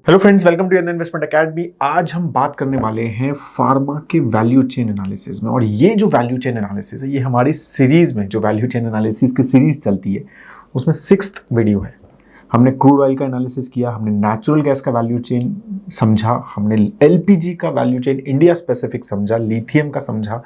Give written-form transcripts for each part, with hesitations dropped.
Hello friends, welcome to investment academy. आज हम बात करने वाले हैं फार्मा के वैल्यू चेन एनालिसिस में। और ये जो वैल्यू चेन एनालिसिस है, ये हमारी सीरीज में जो वैल्यू चेन एनालिसिस की सीरीज चलती है उसमें 6th वीडियो है। हमने क्रूड ऑयल का एनालिसिस किया, हमने नेचुरल गैस का वैल्यू चेन समझा, हमने एलपीजी का वैल्यू चेन इंडिया स्पेसिफिक समझा, लिथियम का समझा,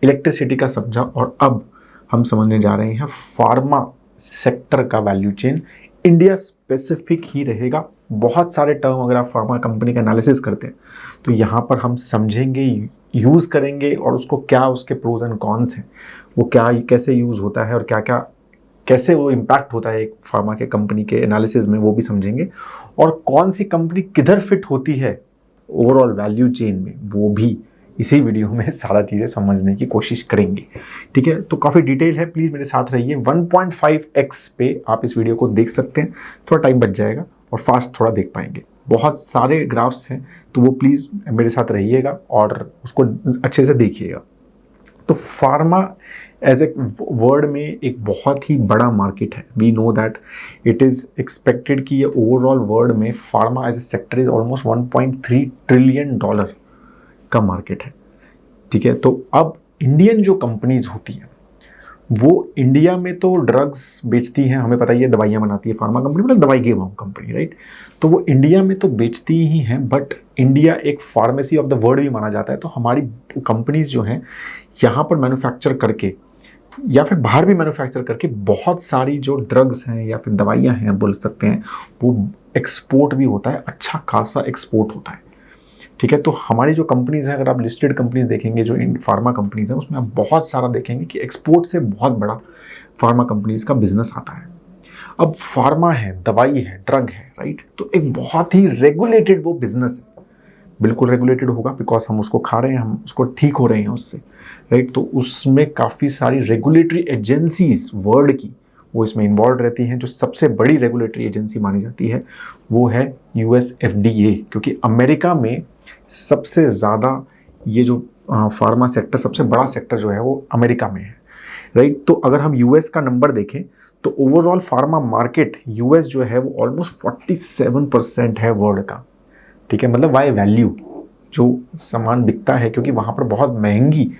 इलेक्ट्रिसिटी का समझा, और अब हम समझने जा रहे हैं फार्मा सेक्टर का वैल्यू चेन। इंडिया स्पेसिफिक ही रहेगा। बहुत सारे टर्म अगर आप फार्मा कंपनी का एनालिसिस करते हैं तो यहाँ पर हम समझेंगे, यूज़ करेंगे, और उसको क्या उसके प्रोज एंड कॉन्स हैं, वो क्या कैसे यूज़ होता है और क्या क्या कैसे वो इम्पैक्ट होता है एक फार्मा के कंपनी के एनालिसिस में, वो भी समझेंगे। और कौन सी कंपनी किधर फिट होती है ओवरऑल वैल्यू चेन में, वो भी इसी वीडियो में सारा चीज़ें समझने की कोशिश करेंगे। ठीक है, तो काफ़ी डिटेल है, प्लीज़ मेरे साथ रहिए। 1.5x पे आप इस वीडियो को देख सकते हैं, थोड़ा टाइम बच जाएगा और फास्ट थोड़ा देख पाएंगे। बहुत सारे ग्राफ्स हैं, तो वो प्लीज़ मेरे साथ रहिएगा और उसको अच्छे से देखिएगा। तो फार्मा एज ए वर्ड में एक बहुत ही बड़ा मार्केट है। We know that it is expected कि ये ओवरऑल वर्ल्ड में pharma as a sector is almost $1.3 trillion का मार्केट है। ठीक है, तो अब इंडियन जो कंपनीज होती हैं वो इंडिया में तो ड्रग्स बेचती हैं, हमें पता ही है, दवाइयाँ बनाती है फार्मा कंपनी, मतलब दवाई के कंपनी, राइट। तो वो इंडिया में तो बेचती ही हैं, बट इंडिया एक फार्मेसी ऑफ द वर्ल्ड भी माना जाता है। तो हमारी कंपनीज जो हैं यहाँ पर मैन्युफैक्चर करके या फिर बाहर भी मैन्युफैक्चर करके बहुत सारी जो ड्रग्स हैं या फिर दवाइयाँ हैं बोल सकते हैं, वो एक्सपोर्ट भी होता है, अच्छा खासा एक्सपोर्ट होता है। ठीक है, तो हमारी जो कंपनीज हैं, अगर आप लिस्टेड कंपनीज देखेंगे जो इन फार्मा कंपनीज हैं, उसमें आप बहुत सारा देखेंगे कि एक्सपोर्ट से बहुत बड़ा फार्मा कंपनीज का बिजनेस आता है। अब फार्मा है, दवाई है, ड्रग है, राइट, तो एक बहुत ही रेगुलेटेड वो बिजनेस है। बिल्कुल रेगुलेटेड होगा, बिकॉज हम उसको खा रहे हैं, हम उसको ठीक हो रहे हैं उससे, राइट। तो उसमें काफ़ी सारी रेगुलेटरी एजेंसीज वर्ल्ड की वो इसमें इन्वॉल्व रहती हैं। जो सबसे बड़ी रेगुलेटरी एजेंसी मानी जाती है वो है यूएस FDA, क्योंकि अमेरिका में सबसे ज़्यादा ये जो फार्मा सेक्टर, सबसे बड़ा सेक्टर जो है वो अमेरिका में है, राइट। तो अगर हम यूएस का नंबर देखें तो ओवरऑल फार्मा मार्केट यूएस जो है वो ऑलमोस्ट 47% है वर्ल्ड का। ठीक है, मतलब बाय वैल्यू जो सामान बिकता है, क्योंकि वहाँ पर बहुत महंगी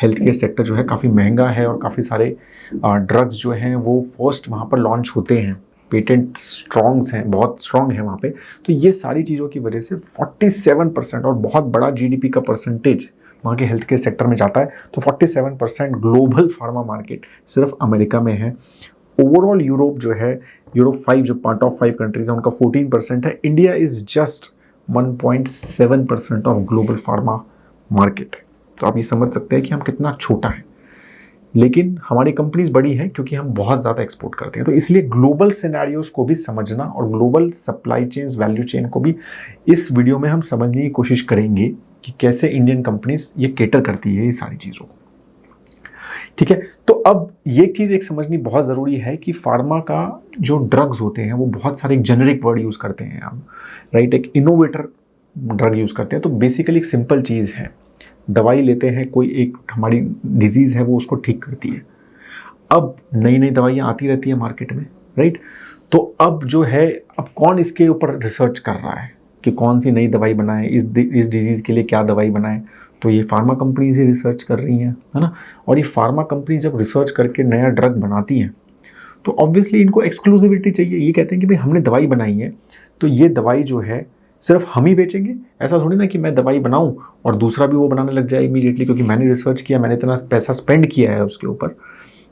हेल्थ केयर सेक्टर जो है, काफ़ी महंगा है, और काफ़ी सारे ड्रग्स जो हैं वो फर्स्ट वहाँ पर लॉन्च होते हैं। पेटेंट स्ट्रॉन्ग्स हैं, बहुत स्ट्रॉन्ग है वहाँ पे। तो ये सारी चीज़ों की वजह से 47% और बहुत बड़ा जीडीपी का परसेंटेज वहाँ के हेल्थ केयर सेक्टर में जाता है। तो 47% ग्लोबल फार्मा मार्केट सिर्फ अमेरिका में है। ओवरऑल यूरोप जो है, यूरोप 5 जो टॉप 5 कंट्रीज है, उनका 14% है। India is just 1.7% of global pharma market. तो आप ये समझ सकते हैं कि हम कितना छोटा है, लेकिन हमारी कंपनीज बड़ी हैं क्योंकि हम बहुत ज़्यादा एक्सपोर्ट करते हैं। तो इसलिए ग्लोबल सिनेरियोज को भी समझना और global supply chains, value chain को भी इस वीडियो में हम समझने की कोशिश करेंगे कि कैसे इंडियन कंपनीज ये केटर करती है ये सारी चीज़ों को। ठीक है, तो अब ये चीज़ एक समझनी बहुत ज़रूरी है कि फार्मा का जो ड्रग्स होते हैं वो बहुत सारे जेनेरिक वर्ड यूज़ करते हैं हम, राइट। एक इनोवेटर ड्रग यूज़ करते हैं। तो बेसिकली एक सिंपल चीज़ है, दवाई लेते हैं, कोई एक हमारी डिजीज़ है वो उसको ठीक करती है। अब नई नई दवाइयाँ आती रहती है मार्केट में, राइट। तो अब जो है, अब कौन इसके ऊपर रिसर्च कर रहा है कि कौन सी नई दवाई बनाए, इस डिजीज़ के लिए क्या दवाई बनाए, तो ये फार्मा कंपनीज ही रिसर्च कर रही हैं, है ना। और ये फार्मा कंपनी जब रिसर्च करके नया ड्रग बनाती हैं तो ऑब्वियसली इनको एक्सक्लूसिविटी चाहिए। ये कहते हैं कि भाई हमने दवाई बनाई है, तो ये दवाई जो है सिर्फ हम ही बेचेंगे। ऐसा थोड़ी ना कि मैं दवाई बनाऊं और दूसरा भी वो बनाने लग जाए इमीडिएटली, क्योंकि मैंने रिसर्च किया, मैंने इतना पैसा स्पेंड किया है उसके ऊपर,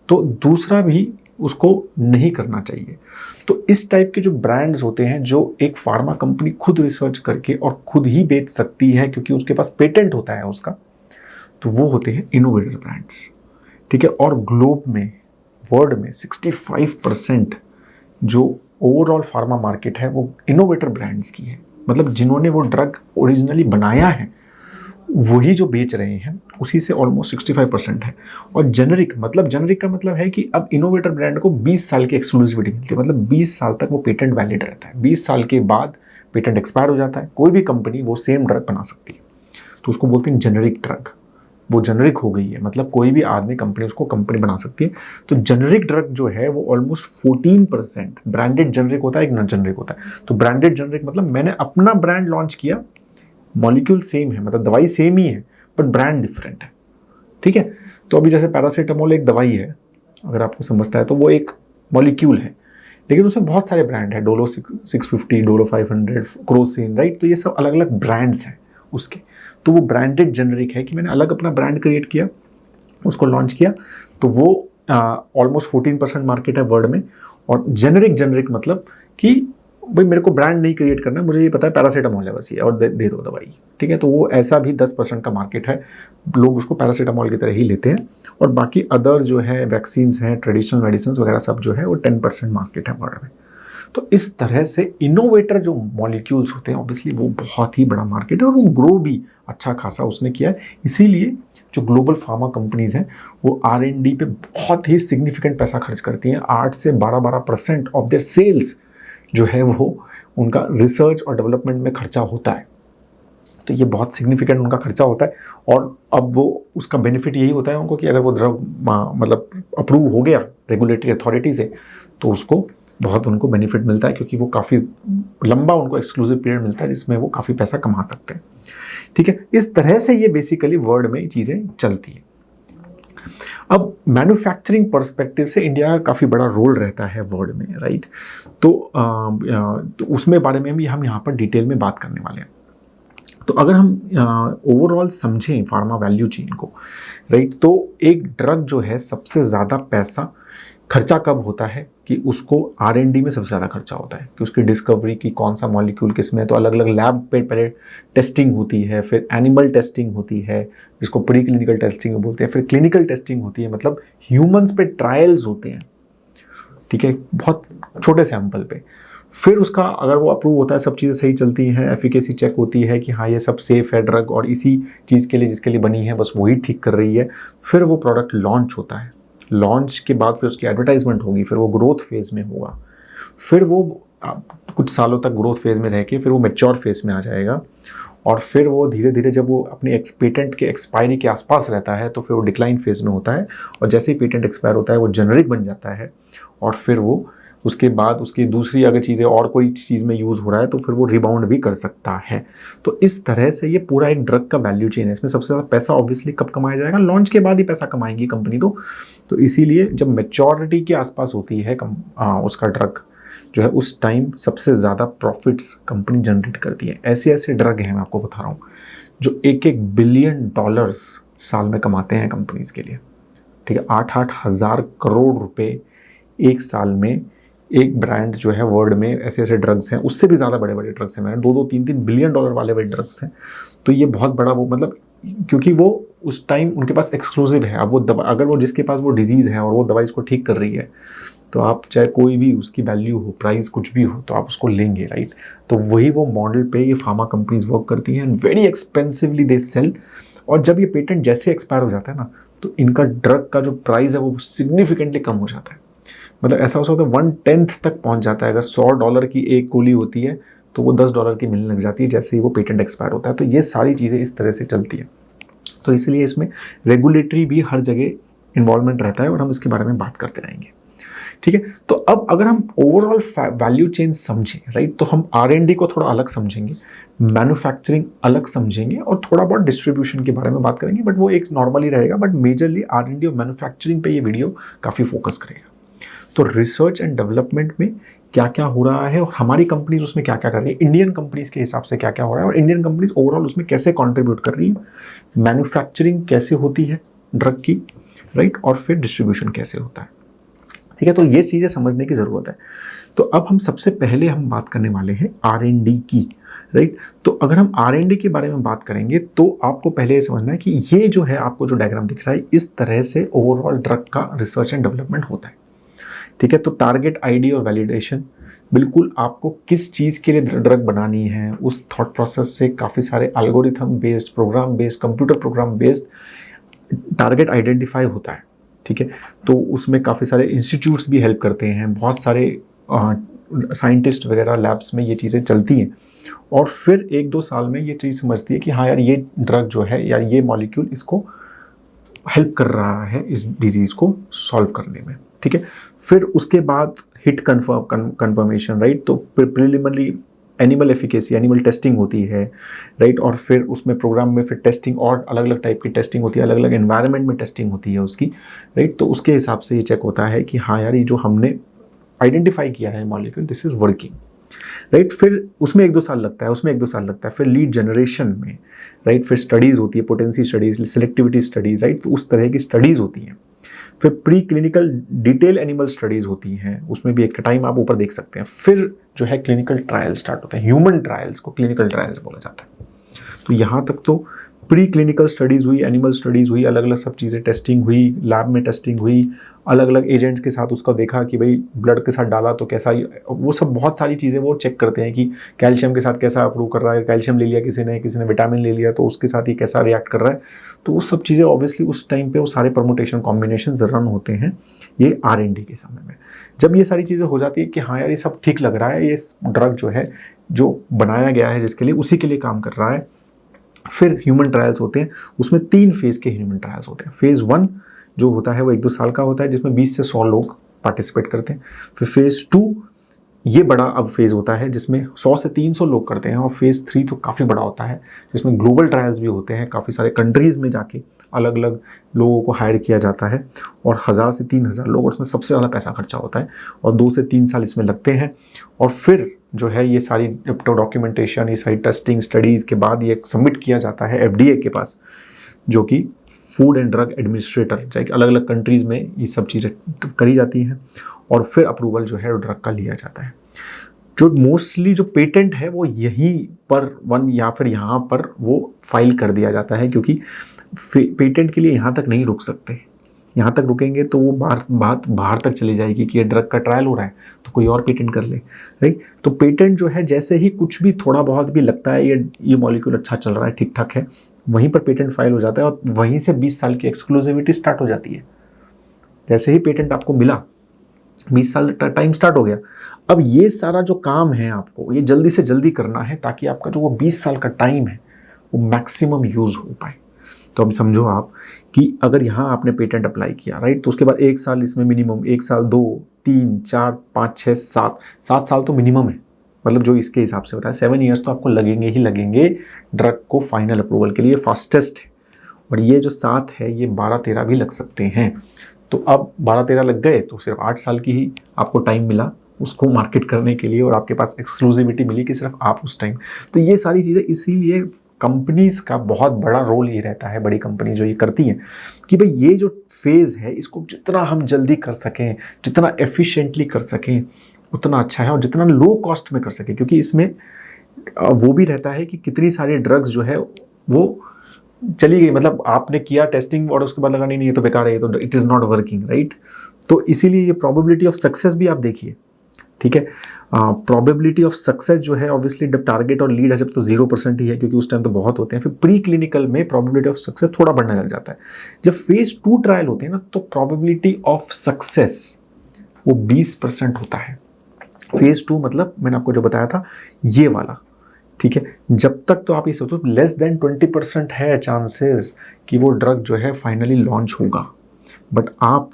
तो दूसरा भी उसको नहीं करना चाहिए। तो इस टाइप के जो ब्रांड्स होते हैं, जो एक फार्मा कंपनी खुद रिसर्च करके और खुद ही बेच सकती है क्योंकि उसके पास पेटेंट होता है उसका, तो वो होते हैं इनोवेटर ब्रांड्स। ठीक है, और ग्लोब में, वर्ल्ड में 65% जो ओवरऑल फार्मा मार्केट है वो इनोवेटर ब्रांड्स की है। मतलब जिन्होंने वो ड्रग ओरिजिनली बनाया है वही जो बेच रहे हैं, उसी से ऑलमोस्ट 65% है। और जेनरिक का मतलब है कि अब इनोवेटर ब्रांड को 20 साल की एक्सक्लूसिविटी मिलती है, मतलब 20 साल तक वो पेटेंट वैलिड रहता है। 20 साल के बाद पेटेंट एक्सपायर हो जाता है, कोई भी कंपनी वो सेम ड्रग बना सकती है, तो उसको बोलते हैं जेनरिक ड्रग। वो जेनरिक हो गई है, मतलब कोई भी आदमी कंपनी उसको कंपनी बना सकती है। तो जेनरिक ड्रग जो है वो ऑलमोस्ट 14%, ब्रांडेड जेनरिक होता है, एक नॉन जेनरिक होता है। तो ब्रांडेड जेनरिक मतलब मैंने अपना ब्रांड लॉन्च किया, मॉलिक्यूल सेम है, मतलब दवाई सेम ही है बट ब्रांड डिफरेंट है, ठीक है। तो अभी जैसे पैरासीटामोल एक दवाई है, अगर आपको समझता है तो वो एक मॉलिक्यूल है, लेकिन उसमें बहुत सारे ब्रांड है, डोलो 650, डोलो 500, क्रोसिन, राइट। तो ये सब अलग अलग ब्रांड्स हैं उसके। तो वो ब्रांडेड जेनरिक है कि मैंने अलग अपना ब्रांड क्रिएट किया, उसको लॉन्च किया, तो वो ऑलमोस्ट 14% मार्केट है वर्ल्ड में। और जेनरिक मतलब कि भाई मेरे को ब्रांड नहीं क्रिएट करना, मुझे ये पता है पैरासीटामोल है बस ये, और दे दो दवाई, ठीक है। तो वो ऐसा भी 10% का मार्केट है, लोग उसको पैरासीटामोल की तरह ही लेते हैं। और बाकी अदर्स जो है वैक्सीन्स हैं, ट्रेडिशनल मेडिसिन वगैरह सब जो है वो 10% मार्केट है वर्ल्ड में। तो इस तरह से इनोवेटर जो मॉलिक्यूल्स होते हैं ऑब्वियसली वो बहुत ही बड़ा मार्केट है, और वो ग्रो भी अच्छा खासा उसने किया है। इसीलिए जो ग्लोबल फार्मा कंपनीज हैं वो R&D पे बहुत ही सिग्निफिकेंट पैसा खर्च करती हैं। 8 से 12% ऑफ देयर सेल्स जो है वो उनका रिसर्च और डेवलपमेंट में खर्चा होता है। तो ये बहुत सिग्निफिकेंट उनका खर्चा होता है। और अब वो उसका बेनिफिट यही होता है उनको कि अगर वो ड्रग मतलब अप्रूव हो गया रेगुलेटरी अथॉरिटी से, तो उसको बहुत उनको बेनिफिट मिलता है, क्योंकि वो काफ़ी लंबा उनको एक्सक्लूसिव पीरियड मिलता है जिसमें वो काफ़ी पैसा कमा सकते हैं, ठीक है। इस तरह से ये बेसिकली वर्ल्ड में चीज़ें चलती हैं। अब मैन्युफैक्चरिंग पर्सपेक्टिव से इंडिया का काफ़ी बड़ा रोल रहता है वर्ल्ड में, राइट। तो उसमें बारे में हम यहाँ पर डिटेल में बात करने वाले हैं। तो अगर हम ओवरऑल समझें फार्मा वैल्यू चेन को, राइट, तो एक ड्रग जो है सबसे ज़्यादा पैसा खर्चा कब होता है कि उसको R&D में सबसे ज़्यादा खर्चा होता है, कि उसकी डिस्कवरी की कौन सा मॉलिक्यूल किस में है। तो अलग अलग लैब पे पहले टेस्टिंग होती है, फिर एनिमल टेस्टिंग होती है जिसको प्री क्लिनिकल टेस्टिंग बोलते हैं, फिर क्लिनिकल टेस्टिंग होती है, मतलब ह्यूमंस पे ट्रायल्स होते हैं, ठीक है, बहुत छोटे सैंपल पे। फिर उसका अगर वो अप्रूव होता है, सब चीज़ें सही चलती हैं, एफिकेसी चेक होती है कि हाँ ये सब सेफ है ड्रग और इसी चीज़ के लिए जिसके लिए बनी है बस वही ठीक कर रही है, फिर वो प्रोडक्ट लॉन्च होता है। लॉन्च के बाद फिर उसकी एडवर्टाइजमेंट होगी, फिर वो ग्रोथ फेज में होगा, फिर वो कुछ सालों तक ग्रोथ फेज में रह के फिर वो मैच्योर फेज में आ जाएगा, और फिर वो धीरे धीरे जब वो अपने पेटेंट के एक्सपायरी के आसपास रहता है तो फिर वो डिक्लाइन फेज में होता है, और जैसे ही पेटेंट एक्सपायर होता है वो जेनरिक बन जाता है, और फिर वो उसके बाद उसकी दूसरी अगर चीज़ें और कोई चीज़ में यूज़ हो रहा है तो फिर वो रिबाउंड भी कर सकता है। तो इस तरह से ये पूरा एक ड्रग का वैल्यू चेन है। इसमें सबसे ज़्यादा पैसा ऑब्वियसली कब कमाया जाएगा, लॉन्च के बाद ही पैसा कमाएंगी कंपनी। तो इसीलिए जब मैच्योरिटी के आसपास होती है उसका ड्रग जो है, उस टाइम सबसे ज़्यादा प्रॉफिट्स कंपनी जनरेट करती है। ऐसे ऐसे ड्रग हैं, मैं आपको बता रहा हूँ, जो $1-1 बिलियन साल में कमाते हैं कंपनीज के लिए, ठीक है। 8-8 हज़ार करोड़ रुपए एक साल में एक ब्रांड जो है वर्ल्ड में, ऐसे ऐसे ड्रग्स हैं, उससे भी ज़्यादा बड़े बड़े ड्रग्स हैं, मैंने 2-2, 3-3 बिलियन डॉलर वाले ड्रग्स हैं। तो ये बहुत बड़ा वो मतलब, क्योंकि वो उस टाइम उनके पास एक्सक्लूसिव है। अब वो दवा, अगर वो जिसके पास वो डिजीज़ है और वो दवाई इसको ठीक कर रही है, तो आप चाहे कोई भी उसकी वैल्यू हो, प्राइस कुछ भी हो, तो आप उसको लेंगे, राइट। तो वही वो मॉडल पे ये फार्मा कंपनीज वर्क करती हैं, and very expensively they sell. और जब ये पेटेंट जैसे एक्सपायर हो जाता है ना, तो इनका ड्रग का जो प्राइस है वो सिग्निफिकेंटली कम हो जाता है। मतलब ऐसा हो सकता है 1/10 तक पहुंच जाता है। अगर $100 की एक गोली होती है तो वो $10 की मिलने लग जाती है जैसे ही वो पेटेंट एक्सपायर होता है। तो ये सारी चीज़ें इस तरह से चलती है। तो इसलिए इसमें रेगुलेटरी भी हर जगह इन्वॉल्वमेंट रहता है, और हम इसके बारे में बात करते रहेंगे, ठीक है। तो अब अगर हम ओवरऑल वैल्यू चेन समझें, राइट, तो हम R&D को थोड़ा अलग समझेंगे, मैन्युफैक्चरिंग अलग समझेंगे, और थोड़ा बहुत डिस्ट्रीब्यूशन के बारे में बात करेंगे, बट वो एक नॉर्मली रहेगा। बट मेजरली R&D और मैन्युफैक्चरिंग पे ये वीडियो काफ़ी फोकस करेगा। तो रिसर्च एंड डेवलपमेंट में क्या क्या हो रहा है और हमारी कंपनीज उसमें क्या क्या कर रही है, इंडियन कंपनीज के हिसाब से क्या क्या हो रहा है, और इंडियन कंपनीज ओवरऑल उसमें कैसे कंट्रीब्यूट कर रही है, मैन्युफैक्चरिंग कैसे होती है ड्रग की, राइट, और फिर डिस्ट्रीब्यूशन कैसे होता है, ठीक है। तो ये चीज़ें समझने की ज़रूरत है। तो अब हम सबसे पहले हम बात करने वाले हैं R&D की, राइट। तो अगर हम R&D के बारे में बात करेंगे तो आपको पहले ये समझना है कि ये जो है, आपको जो डायग्राम दिख रहा है, इस तरह से ओवरऑल ड्रग का रिसर्च एंड डेवलपमेंट होता है, ठीक है। तो टारगेट आईडी और वैलिडेशन, बिल्कुल आपको किस चीज़ के लिए ड्रग बनानी है, उस थॉट प्रोसेस से काफ़ी सारे algorithm based, program based, computer program based target identify होता है, ठीक है। तो उसमें काफ़ी सारे इंस्टीट्यूट्स भी हेल्प करते हैं, बहुत सारे साइंटिस्ट वगैरह लैब्स में ये चीज़ें चलती हैं, और फिर 1-2 साल में ये चीज़ समझती है कि हाँ यार ये ड्रग जो है या ये मॉलिक्यूल इसको हेल्प कर रहा है इस डिजीज़ को सॉल्व करने में, ठीक है। फिर उसके बाद हिट कन्फर्मेशन, राइट। तो preliminary animal efficacy, animal testing होती है, राइट। और फिर उसमें प्रोग्राम में फिर टेस्टिंग और अलग अलग टाइप की टेस्टिंग होती है, अलग अलग एनवायरनमेंट में टेस्टिंग होती है उसकी, राइट। तो उसके हिसाब से ये चेक होता है कि हाँ यार, ये जो हमने आइडेंटिफाई किया है molecule, this is working, right. फिर उसमें 1-2 साल लगता है, फिर लीड जनरेशन में, राइट। फिर स्टडीज़ होती है, potency studies, selectivity studies, right. तो उस तरह की स्टडीज़ होती हैं। फिर pre clinical detail animal studies होती हैं, उसमें भी एक टाइम आप ऊपर देख सकते हैं। फिर जो है क्लिनिकल ट्रायल स्टार्ट होते हैं, ह्यूमन ट्रायल्स को क्लिनिकल ट्रायल्स बोला जाता है। तो यहाँ तक तो प्री क्लिनिकल स्टडीज़ हुई, एनिमल स्टडीज़ हुई, अलग अलग सब चीज़ें टेस्टिंग हुई, लैब में टेस्टिंग हुई, अलग अलग एजेंट्स के साथ उसका देखा कि भाई ब्लड के साथ डाला तो कैसा, वो सब बहुत सारी चीज़ें वो चेक करते हैं कि कैल्शियम के साथ कैसा अप्रूव कर रहा है, कैल्शियम ले लिया किसी ने विटामिन ले लिया तो उसके साथ ही कैसा रिएक्ट कर रहा है। तो वो सब चीज़ें ऑब्वियसली उस टाइम पे वो सारे परमुटेशन कॉम्बिनेशन रन होते हैं ये R&D के समय में। जब ये सारी चीज़ें हो जाती है कि हाँ यार ये सब ठीक लग रहा है, ये ड्रग जो है जो बनाया गया है जिसके लिए, उसी के लिए काम कर रहा है, फिर ह्यूमन ट्रायल्स होते हैं। उसमें 3 फेज़ के ह्यूमन ट्रायल्स होते हैं। फेज़ 1 जो होता है वो 1-2 साल का होता है, जिसमें 20 से 100 लोग पार्टिसिपेट करते हैं। फिर फेज़ 2 ये बड़ा अब फेज़ होता है जिसमें 100 से 300 लोग करते हैं। और फेज़ 3 तो काफ़ी बड़ा होता है, जिसमें ग्लोबल ट्रायल्स भी होते हैं, काफ़ी सारे कंट्रीज़ में जाके अलग अलग लोगों को हायर किया जाता है और 1000 से 3000 लोग, और उसमें सबसे ज़्यादा पैसा खर्चा होता है और 2 से 3 साल इसमें लगते हैं। और फिर जो है ये सारी डॉक्यूमेंटेशन, ये सारी टेस्टिंग स्टडीज़ के बाद ये सबमिट किया जाता है FDA के पास, जो कि फूड एंड ड्रग एडमिनिस्ट्रेटर, चाहे अलग अलग कंट्रीज़ में ये सब चीज़ें करी जाती हैं और फिर अप्रूवल जो है ड्रग का लिया जाता है। जो मोस्टली जो पेटेंट है वो यहीं पर या फिर यहाँ पर वो फाइल कर दिया जाता है, क्योंकि पेटेंट के लिए यहाँ तक नहीं रुक सकते। यहाँ तक रुकेंगे तो वो बात बाहर तक चली जाएगी कि ये ड्रग का ट्रायल हो रहा है तो कोई और पेटेंट कर ले, राइट। तो पेटेंट जो है जैसे ही कुछ भी थोड़ा बहुत भी लगता है ये मॉलिक्यूल अच्छा चल रहा है, ठीक ठाक है, वहीं पर पेटेंट फाइल हो जाता है और वहीं से 20 साल की एक्सक्लूसिविटी स्टार्ट हो जाती है। जैसे ही पेटेंट आपको मिला 20 साल टाइम स्टार्ट हो गया। अब ये सारा जो काम है आपको ये जल्दी से जल्दी करना है ताकि आपका जो वो 20 साल का टाइम है वो मैक्सिमम यूज़ हो पाए। तो अब समझो आप कि अगर यहाँ आपने पेटेंट अप्लाई किया, राइट, तो उसके बाद 1 साल इसमें मिनिमम, 1 साल 2, 3, 4, 5, 6, 7 साल तो मिनिमम है, मतलब जो इसके हिसाब से होता है 7 ईयर्स तो आपको लगेंगे ही लगेंगे ड्रग को फाइनल अप्रूवल के लिए, फास्टेस्ट है। और ये जो 7 है ये 12-13 भी लग सकते हैं। तो अब 12-13 लग गए तो सिर्फ 8 साल की ही आपको टाइम मिला उसको मार्केट करने के लिए और आपके पास एक्सक्लूसिविटी मिली कि सिर्फ आप उस टाइम। तो ये सारी चीज़ें इसीलिए कंपनीज़ का बहुत बड़ा रोल ये रहता है, बड़ी कंपनी जो ये करती हैं कि भाई ये जो फेज़ है इसको जितना हम जल्दी कर सकें, जितना एफिशिएंटली कर सकें उतना अच्छा है और जितना लो कॉस्ट में कर सकें, क्योंकि इसमें वो भी रहता है कि कितनी सारी ड्रग्स जो है वो चली गई, मतलब आपने किया टेस्टिंग और उसके बाद लगा नहीं ये तो बेकार है, ये तो it is not working, right. तो इसीलिए ये प्रोबेबिलिटी ऑफ सक्सेस भी आप देखिए, ठीक है। प्रोबेबिलिटी ऑफ सक्सेस जो है ऑब्वियसली जब टारगेट और लीड है जब तो 0% ही है, क्योंकि उस टाइम तो बहुत होते हैं। फिर प्री क्लिनिकल में प्रोबेबिलिटी ऑफ सक्सेस थोड़ा बढ़ने लग जाता है। जब फेज़ 2 ट्रायल होते हैं ना तो प्रोबेबिलिटी ऑफ सक्सेस वो 20% होता है। फेज़ 2 मतलब मैंने आपको जो बताया था ये वाला, ठीक है। जब तक तो आप ये सोचो लेस देन 20% है चांसेस कि वो ड्रग जो है फाइनली लॉन्च होगा, बट आप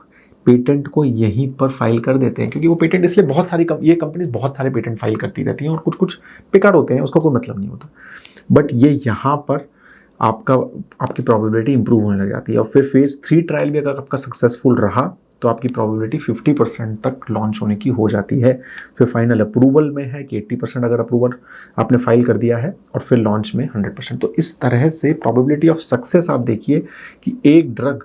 पेटेंट को यहीं पर फाइल कर देते हैं, क्योंकि वो पेटेंट इसलिए बहुत सारी ये कंपनीज बहुत सारे पेटेंट फाइल करती रहती हैं और कुछ कुछ बेकार होते हैं, उसका कोई मतलब नहीं होता, बट ये यहाँ पर आपकी प्रोबेबिलिटी इंप्रूव होने लग जाती है। और फिर फेज़ 3 ट्रायल भी अगर आपका सक्सेसफुल रहा तो आपकी प्रोबेबिलिटी 50% तक लॉन्च होने की हो जाती है। फिर फाइनल अप्रूवल में है कि 80% अगर अप्रूवल आपने फाइल कर दिया है और फिर लॉन्च में 100%। तो इस तरह से प्रोबेबिलिटी ऑफ सक्सेस आप देखिए कि एक ड्रग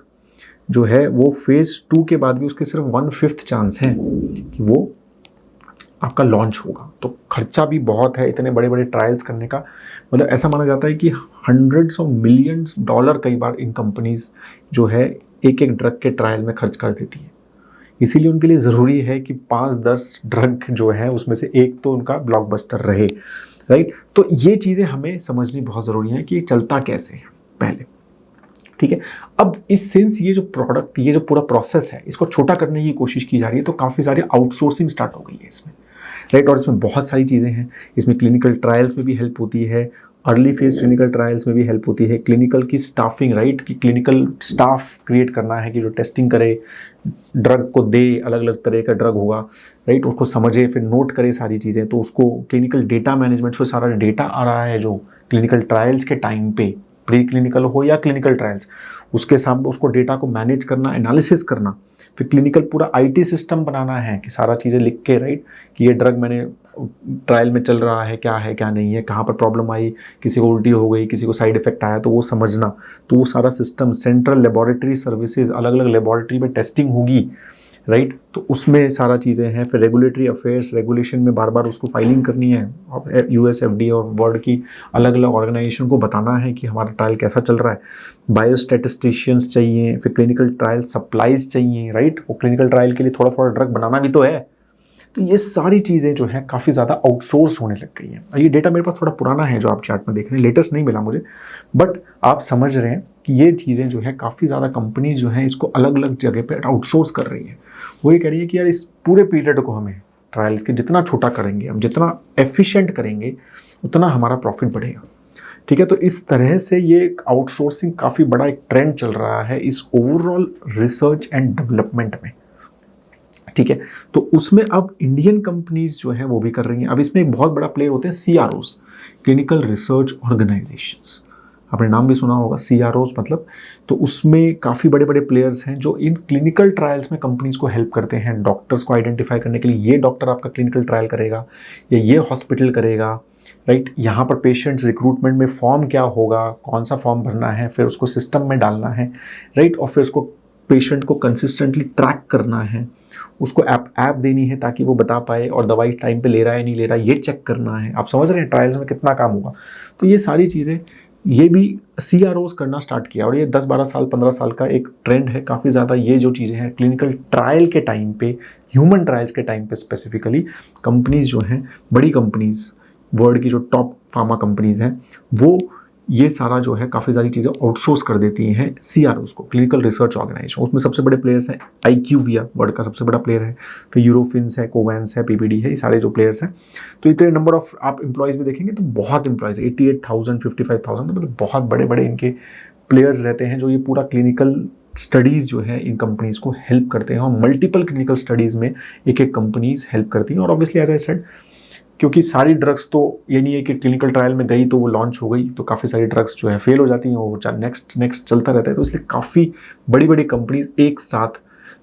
जो है वो फेज़ 2 के बाद भी उसके सिर्फ 1/5 चांस है कि वो आपका लॉन्च होगा। तो खर्चा भी बहुत है इतने बड़े बड़े ट्रायल्स करने का, मतलब ऐसा माना जाता है कि $100 of millions कई बार इन कंपनीज जो है एक एक ड्रग के ट्रायल में खर्च कर देती है। इसीलिए उनके लिए ज़रूरी है कि 5-10 ड्रग जो है उसमें से एक तो उनका ब्लॉकबस्टर रहे, राइट। तो ये चीज़ें हमें समझनी बहुत ज़रूरी है कि ये चलता कैसे है पहले, ठीक है। अब इस सेंस ये जो प्रोडक्ट, ये जो पूरा प्रोसेस है इसको छोटा करने की कोशिश की जा रही है, तो काफ़ी सारी आउटसोर्सिंग स्टार्ट हो गई है इसमें, राइट। और इसमें बहुत सारी चीज़ें हैं, इसमें क्लिनिकल ट्रायल्स में भी हेल्प होती है अर्ली फेज क्लिनिकल ट्रायल्स में भी हेल्प होती है, क्लिनिकल की स्टाफिंग, राइट, कि क्लिनिकल स्टाफ क्रिएट करना है कि जो टेस्टिंग करे, ड्रग को दे, अलग अलग तरह का ड्रग होगा, राइट, उसको समझे, फिर नोट करे सारी चीज़ें, तो उसको क्लिनिकल डेटा मैनेजमेंट, फिर सारा डेटा आ रहा है जो क्लिनिकल ट्रायल्स के टाइम पे, प्री क्लिनिकल हो या क्लिनिकल ट्रायल्स, उसके सामने उसको डेटा को मैनेज करना, एनालिसिस करना, फिर क्लिनिकल पूरा आईटी सिस्टम बनाना है कि सारा चीज़ें लिख के, राइट, कि ये ड्रग मैंने ट्रायल में चल रहा है क्या नहीं है, कहाँ पर प्रॉब्लम आई, किसी को उल्टी हो गई, किसी को साइड इफेक्ट आया, तो वो समझना, तो वो सारा सिस्टम, सेंट्रल लेबोरेटरी सर्विसेज, अलग अलग लेबोरेटरी में टेस्टिंग होगी, राइट, तो उसमें सारा चीज़ें हैं। फिर रेगुलेटरी अफेयर्स, रेगुलेशन में बार बार उसको फाइलिंग करनी है, और यूएस एफडीए और वर्ल्ड की अलग अलग ऑर्गेनाइजेशन को बताना है कि हमारा ट्रायल कैसा चल रहा है। बायोस्टैटिस्टिशियंस चाहिए, फिर क्लिनिकल ट्रायल सप्लाईज चाहिए, राइट, वो क्लिनिकल ट्रायल के लिए थोड़ा थोड़ा ड्रग बनाना भी तो है। तो ये सारी चीज़ें जो है काफ़ी ज़्यादा आउटसोर्स होने लग गई हैं। और ये डेटा मेरे पास थोड़ा पुराना है जो आप चार्ट में देख रहे हैं, लेटेस्ट नहीं मिला मुझे, बट आप समझ रहे हैं कि ये चीज़ें जो है काफ़ी ज़्यादा कंपनी जो है इसको अलग अलग जगह पे आउटसोर्स कर रही है। वो ये कह रही है कि यार इस पूरे पीरियड को हमें ट्रायल्स के जितना छोटा करेंगे, हम जितना एफिशिएंट करेंगे, उतना हमारा प्रॉफिट बढ़ेगा। ठीक है, तो इस तरह से ये आउटसोर्सिंग काफ़ी बड़ा एक ट्रेंड चल रहा है इस ओवरऑल रिसर्च एंड डेवलपमेंट में। ठीक है, तो उसमें अब इंडियन कंपनीज जो है वो भी कर रही हैं। अब इसमें एक बहुत बड़ा प्लेयर होते हैं सीआरओज, क्लिनिकल रिसर्च ऑर्गेनाइजेशंस, आपने नाम भी सुना होगा सीआरओज मतलब। तो उसमें काफ़ी बड़े बड़े प्लेयर्स हैं जो इन क्लिनिकल ट्रायल्स में कंपनीज को हेल्प करते हैं, डॉक्टर्स को आइडेंटिफाई करने के लिए, ये डॉक्टर आपका क्लिनिकल ट्रायल करेगा या ये हॉस्पिटल करेगा, राइट, यहाँ पर पेशेंट्स रिक्रूटमेंट में फॉर्म क्या होगा, कौन सा फॉर्म भरना है, फिर उसको सिस्टम में डालना है, राइट, और फिर उसको पेशेंट को कंसिस्टेंटली ट्रैक करना है, उसको ऐप देनी है ताकि वो बता पाए, और दवाई टाइम पे ले रहा है नहीं ले रहा है ये चेक करना है। आप समझ रहे हैं ट्रायल्स में कितना काम होगा। तो ये सारी चीज़ें ये भी सीआरओज करना स्टार्ट किया, और ये 10-12 साल 15 साल का एक ट्रेंड है काफ़ी ज़्यादा। ये जो चीज़ें हैं क्लिनिकल ट्रायल के टाइम पे, ह्यूमन ट्रायल्स के टाइम पे स्पेसिफिकली कंपनीज जो हैं, बड़ी कंपनीज, वर्ल्ड की जो टॉप फार्मा कंपनीज हैं, वो ये सारा जो है काफ़ी सारी चीज़ें आउटसोर्स कर देती हैं सीआरओज को, क्लिनिकल रिसर्च ऑर्गेनाइजेशन। उसमें सबसे बड़े प्लेयर्स हैं IQVIA, वर्ल्ड का सबसे बड़ा प्लेयर है, फिर यूरोफिन्स है, कोवैंस है, PPD है, ये सारे जो प्लेयर्स हैं। तो इतने नंबर ऑफ आप एम्प्लॉयज़ भी देखेंगे तो बहुत एम्प्लॉयज़, 88,000 55,000, तो मतलब बहुत बड़े बड़े इनके प्लेयर्स रहते हैं जो ये पूरा क्लिनिकल स्टडीज़ जो है इन कंपनीज को हेल्प करते हैं, और मल्टीपल क्लिनिकल स्टडीज़ में एक एक कंपनीज हेल्प करती हैं। और ऑब्वियसली एज आई सेड, क्योंकि सारी ड्रग्स तो ये नहीं है कि क्लिनिकल ट्रायल में गई तो वो लॉन्च हो गई, तो काफ़ी सारी ड्रग्स जो है फेल हो जाती हैं, वो नेक्स्ट चलता रहता है। तो इसलिए काफ़ी बड़ी बड़ी कंपनीज एक साथ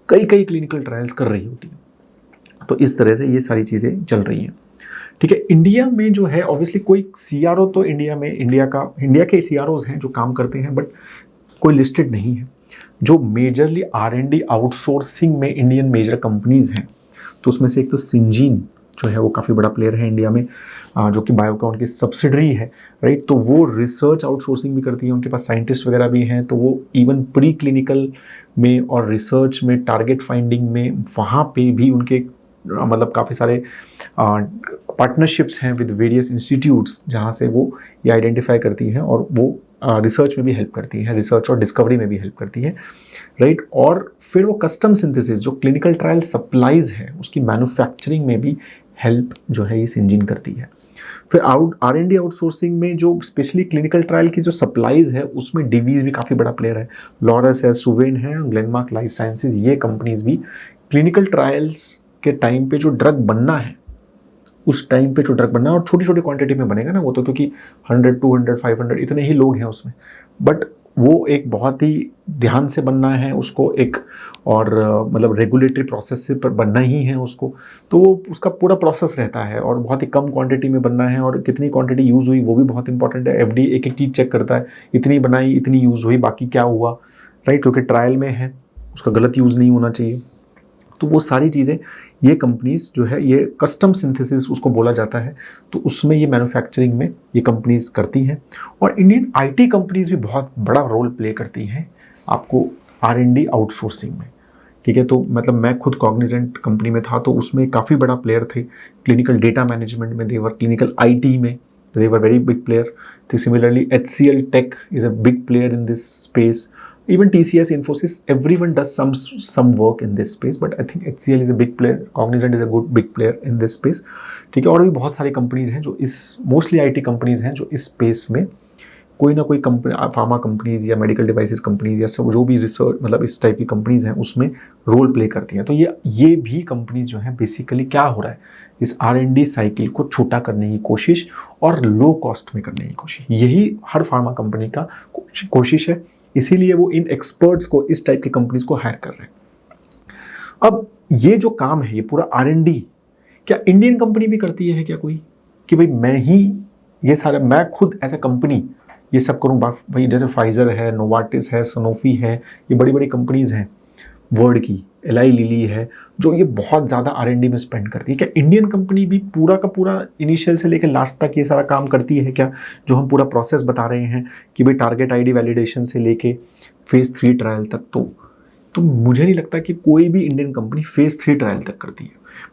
कई क्लिनिकल ट्रायल्स कर रही होती हैं। तो इस तरह से ये सारी चीज़ें चल रही हैं। ठीक है, इंडिया में जो है ऑब्वियसली कोई सीआरओ तो इंडिया के सीआरओज हैं जो काम करते हैं, बट कोई लिस्टेड नहीं है। जो मेजरली R&D आउटसोर्सिंग में इंडियन मेजर कंपनीज हैं, तो उसमें से एक तो सिंजीन जो है वो काफ़ी बड़ा प्लेयर है इंडिया में, जो कि बायोकॉन की सब्सिडरी है, राइट। तो वो रिसर्च आउटसोर्सिंग भी करती है, उनके पास साइंटिस्ट वगैरह भी हैं, तो वो इवन प्री क्लिनिकल में और रिसर्च में, टारगेट फाइंडिंग में, वहाँ पे भी उनके मतलब काफ़ी सारे पार्टनरशिप्स हैं विद वेरियस इंस्टीट्यूट्स, जहाँ से वो ये आइडेंटिफाई करती हैं और वो रिसर्च में भी हेल्प करती है, रिसर्च और डिस्कवरी में भी हेल्प करती है, राइट। और फिर वो कस्टम सिंथेसिस जो क्लिनिकल ट्रायल सप्लाईज है उसकी मैन्युफैक्चरिंग में भी हेल्प जो है ये सिंजीन करती है। फिर R&D आउटसोर्सिंग में जो स्पेशली क्लिनिकल ट्रायल की जो सप्लाईज है उसमें डिवीज भी काफ़ी बड़ा प्लेयर है, लॉरस है, सुवेन है, ग्लेनमार्क लाइफ साइंसेज, ये कंपनीज भी क्लिनिकल ट्रायल्स के टाइम पे जो ड्रग बनना है, उस टाइम पे जो ड्रग बनना है, और छोटी छोटी क्वांटिटी में बनेगा ना वो तो, क्योंकि 100 200 500 इतने ही लोग हैं उसमें, बट वो एक बहुत ही ध्यान से बनना है उसको, एक और मतलब रेगुलेटरी प्रोसेस से पर बनना ही है उसको, तो वो उसका पूरा प्रोसेस रहता है, और बहुत ही कम क्वांटिटी में बनना है, और कितनी क्वांटिटी यूज़ हुई वो भी बहुत इंपॉर्टेंट है। FDA एक चीज़ चेक करता है, इतनी बनाई, इतनी यूज़ हुई, बाकी क्या हुआ, राइट, क्योंकि ट्रायल में है, उसका गलत यूज़ नहीं होना चाहिए। तो वो सारी चीज़ें ये कंपनीज जो है, ये कस्टम सिंथेसिस उसको बोला जाता है, तो उसमें ये मैन्युफैक्चरिंग में ये कंपनीज करती हैं। और इंडियन IT कंपनीज भी बहुत बड़ा रोल प्ले करती हैं आपको R&D आउटसोर्सिंग में, ठीक है। तो मतलब मैं खुद कॉग्निजेंट कंपनी में था, तो उसमें काफ़ी बड़ा प्लेयर थे क्लिनिकल डेटा मैनेजमेंट में, देवर क्लिनिकल IT में देवर वेरी बिग प्लेयर। तो similarly HCL tech is a big player in this space, Even TCS, Infosys, everyone does some work in this space, but I think HCL is a big player, Cognizant is a good big player in this space, ठीक है। और भी बहुत सारी companies हैं जो इस, mostly IT companies हैं जो इस स्पेस में कोई ना कोई कंपनी, फार्मा कंपनीज या मेडिकल डिवाइसेस कंपनीज या सब जो भी रिसर्च मतलब इस टाइप की कंपनीज हैं उसमें रोल प्ले करती हैं। तो ये भी कंपनीज जो हैं बेसिकली क्या हो रहा है, इस R&D साइकिल को छोटा करने की कोशिश और लो कॉस्ट में करने की कोशिश, यही हर फार्मा कंपनी का कोशिश है। इसीलिए वो इन एक्सपर्ट्स को, इस टाइप की कंपनीज को हायर कर रहे हैं। अब ये जो काम है, ये पूरा R&D क्या इंडियन कंपनी भी करती है क्या कोई, कि भाई मैं ही ये सारा, मैं खुद एज ए कंपनी ये सब करूँ भाई? जैसे फाइजर है, नोवार्टिस है, सनोफी है, ये बड़ी बड़ी कंपनीज हैं, वर्ड की एलाई लिली है, जो ये बहुत ज़्यादा R&D में स्पेंड करती है। क्या इंडियन कंपनी भी पूरा का पूरा इनिशियल से लेकर लास्ट तक ये सारा काम करती है क्या, जो हम पूरा प्रोसेस बता रहे हैं कि भाई टारगेट ID वैलिडेशन से लेके फेज़ 3 ट्रायल तक? तो मुझे नहीं लगता कि कोई भी इंडियन कंपनी फेज़ 3 ट्रायल तक करती है।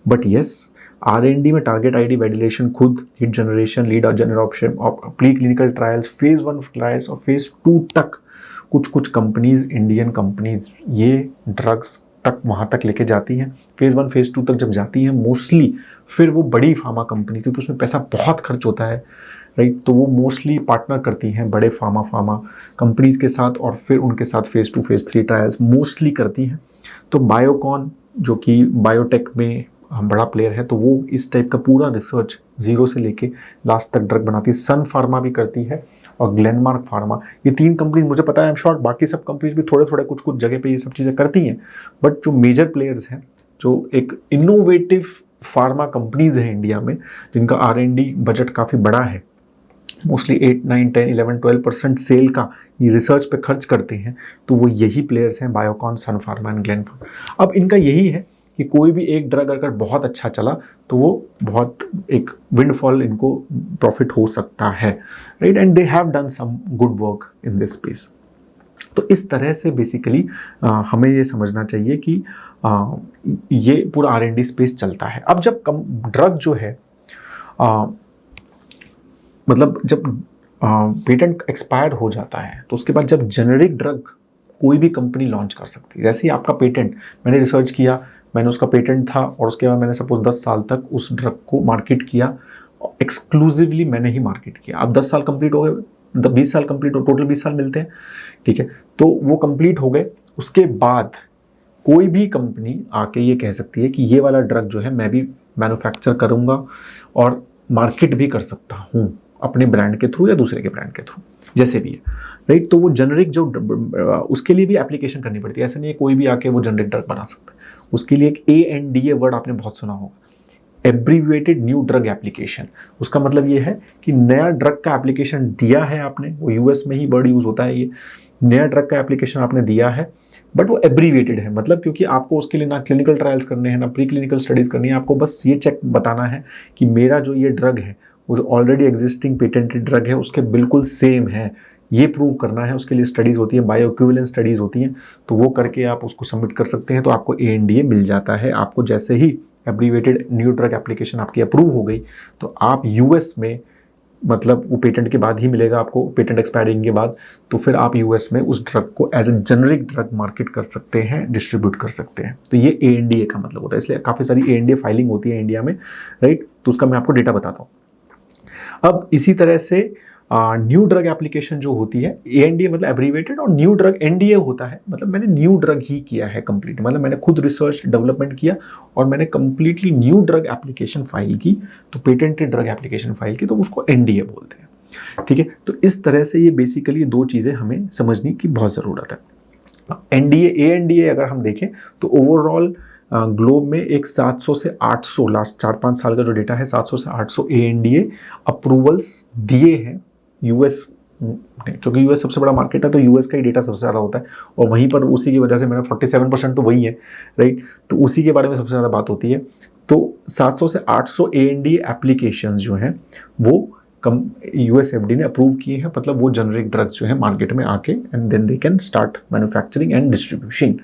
बट येस, R&D में टारगेट ID वैलिडेशन खुद, heat generation, lead generation, pre clinical trials, phase 1 trials और फेज़ 2 तक कुछ कंपनीज, इंडियन कंपनीज ये ड्रग्स तक वहाँ तक लेके जाती हैं। फेज़ 1 फेज़ 2 तक जब जाती हैं मोस्टली, फिर वो बड़ी फार्मा कंपनी, क्योंकि उसमें पैसा बहुत खर्च होता है, राइट, तो वो मोस्टली पार्टनर करती हैं बड़े फार्मा कंपनीज के साथ और फिर उनके साथ फेज़ 2 फेज़ 3 ट्रायल्स मोस्टली करती हैं। तो बायोकॉन जो कि बायोटेक में बड़ा प्लेयर है, तो वो इस टाइप का पूरा रिसर्च जीरो से लेके लास्ट तक ड्रग बनाती है। सन फार्मा भी करती है और ग्लेनमार्क फार्मा, ये 3 कंपनीज मुझे पता है, आई एम श्योर बाकी सब कंपनीज भी थोड़े थोड़े कुछ जगह पे ये सब चीज़ें करती हैं। बट जो मेजर प्लेयर्स हैं, जो एक इनोवेटिव फार्मा कंपनीज हैं इंडिया में, जिनका R&D बजट काफ़ी बड़ा है, मोस्टली 8, 9, 10, 11, 12% सेल का ये रिसर्च पे खर्च करते हैं, तो वो यही प्लेयर्स हैं, बायोकॉन, सन फार्मा एंड ग्लेन फार्मा। अब इनका यही है कि कोई भी एक ड्रग अगर बहुत अच्छा चला तो वो बहुत एक विंडफॉल इनको प्रॉफिट हो सकता है, right, and they have done some good work in this space. तो इस तरह से बेसिकली हमें ये समझना चाहिए कि ये पूरा R&D स्पेस चलता है। अब जब ड्रग जो है मतलब जब पेटेंट एक्सपायर हो जाता है, तो उसके बाद जब जेनेरिक ड्रग कोई भी कंपनी लॉन्च कर सकती है। जैसे ही आपका पेटेंट, मैंने रिसर्च किया, मैंने उसका पेटेंट था और उसके बाद मैंने सपोज 10 साल तक उस ड्रग को मार्केट किया, एक्सक्लूसिवली मैंने ही मार्केट किया। अब 10 साल कंप्लीट हो गए, 20 साल कंप्लीट हो, टोटल 20 साल मिलते हैं, ठीक है, तो वो कंप्लीट हो गए। उसके बाद कोई भी कंपनी आके ये कह सकती है कि ये वाला ड्रग जो है मैं भी मैन्युफैक्चर करूँगा और मार्केट भी कर सकता हूँ अपने ब्रांड के थ्रू या दूसरे के ब्रांड के थ्रू, जैसे भी है, राइट। तो वो जेनरिक जो उसके लिए भी एप्लीकेशन करनी पड़ती है, ऐसा नहीं है कोई भी आके वो जेनरिक ड्रग बना सकता है। उसके लिए एक ANDA वर्ड आपने बहुत सुना होगा, एब्रीविएटेड न्यू ड्रग एप्लीकेशन। उसका मतलब ये है कि नया ड्रग का एप्लीकेशन दिया है आपने, वो US में ही वर्ड यूज़ होता है, ये नया ड्रग का एप्लीकेशन आपने दिया है, बट वो एब्रीविएटेड है, मतलब क्योंकि आपको उसके लिए ना क्लिनिकल ट्रायल्स करने हैं ना प्री क्लिनिकल स्टडीज़ करनी है, आपको बस ये चेक बताना है कि मेरा जो ये ड्रग है वो जो ऑलरेडी एग्जिस्टिंग पेटेंटेड ड्रग है उसके बिल्कुल सेम है, ये प्रूव करना है। उसके लिए स्टडीज़ होती है, बायो इक्विवेलेंस स्टडीज़ होती हैं, तो वो करके आप उसको सबमिट कर सकते हैं, तो आपको ANDA मिल जाता है। आपको जैसे ही एब्रीविएटेड न्यू ड्रग एप्लीकेशन आपकी अप्रूव हो गई, तो आप US में, मतलब वो पेटेंट के बाद ही मिलेगा आपको, पेटेंट एक्सपायरिंग के बाद, तो फिर आप US में उस ड्रग को as a generic drug market कर सकते हैं, डिस्ट्रीब्यूट कर सकते हैं। तो ये ANDA का मतलब होता है, इसलिए काफ़ी सारी ANDA फाइलिंग होती है इंडिया में, राइट। तो उसका मैं आपको डेटा बताता हूँ। अब इसी तरह से न्यू ड्रग एप्लीकेशन जो होती है, ANDA मतलब एब्रीवेटेड, और न्यू ड्रग NDA होता है, मतलब मैंने न्यू ड्रग ही किया है कंप्लीट, मतलब मैंने खुद रिसर्च डेवलपमेंट किया और मैंने completely new drug application file की, तो पेटेंटेड ड्रग एप्लीकेशन फाइल की, तो उसको NDA बोलते हैं, ठीक है। तो इस तरह से ये बेसिकली 2 चीज़ें हमें समझने की बहुत ज़रूरत है। ANDA अगर हम देखें तो ओवरऑल ग्लोब में एक 700 से 800, लास्ट 4-5 साल का जो डेटा है, 700 से 800 ANDA अप्रूवल्स दिए हैं US, क्योंकि US सबसे बड़ा मार्केट है, तो US का ही डेटा सबसे ज़्यादा होता है और वहीं पर उसी की वजह से मेरा 47% तो वही है, राइट। तो उसी के बारे में सबसे ज़्यादा बात होती है। तो 700 से 800 ANDA एप्लीकेशंस जो हैं वो US FD ने अप्रूव किए हैं, मतलब वो जेनरिक ड्रग्स जो है मार्केट में आके and then they can start manufacturing and distribution,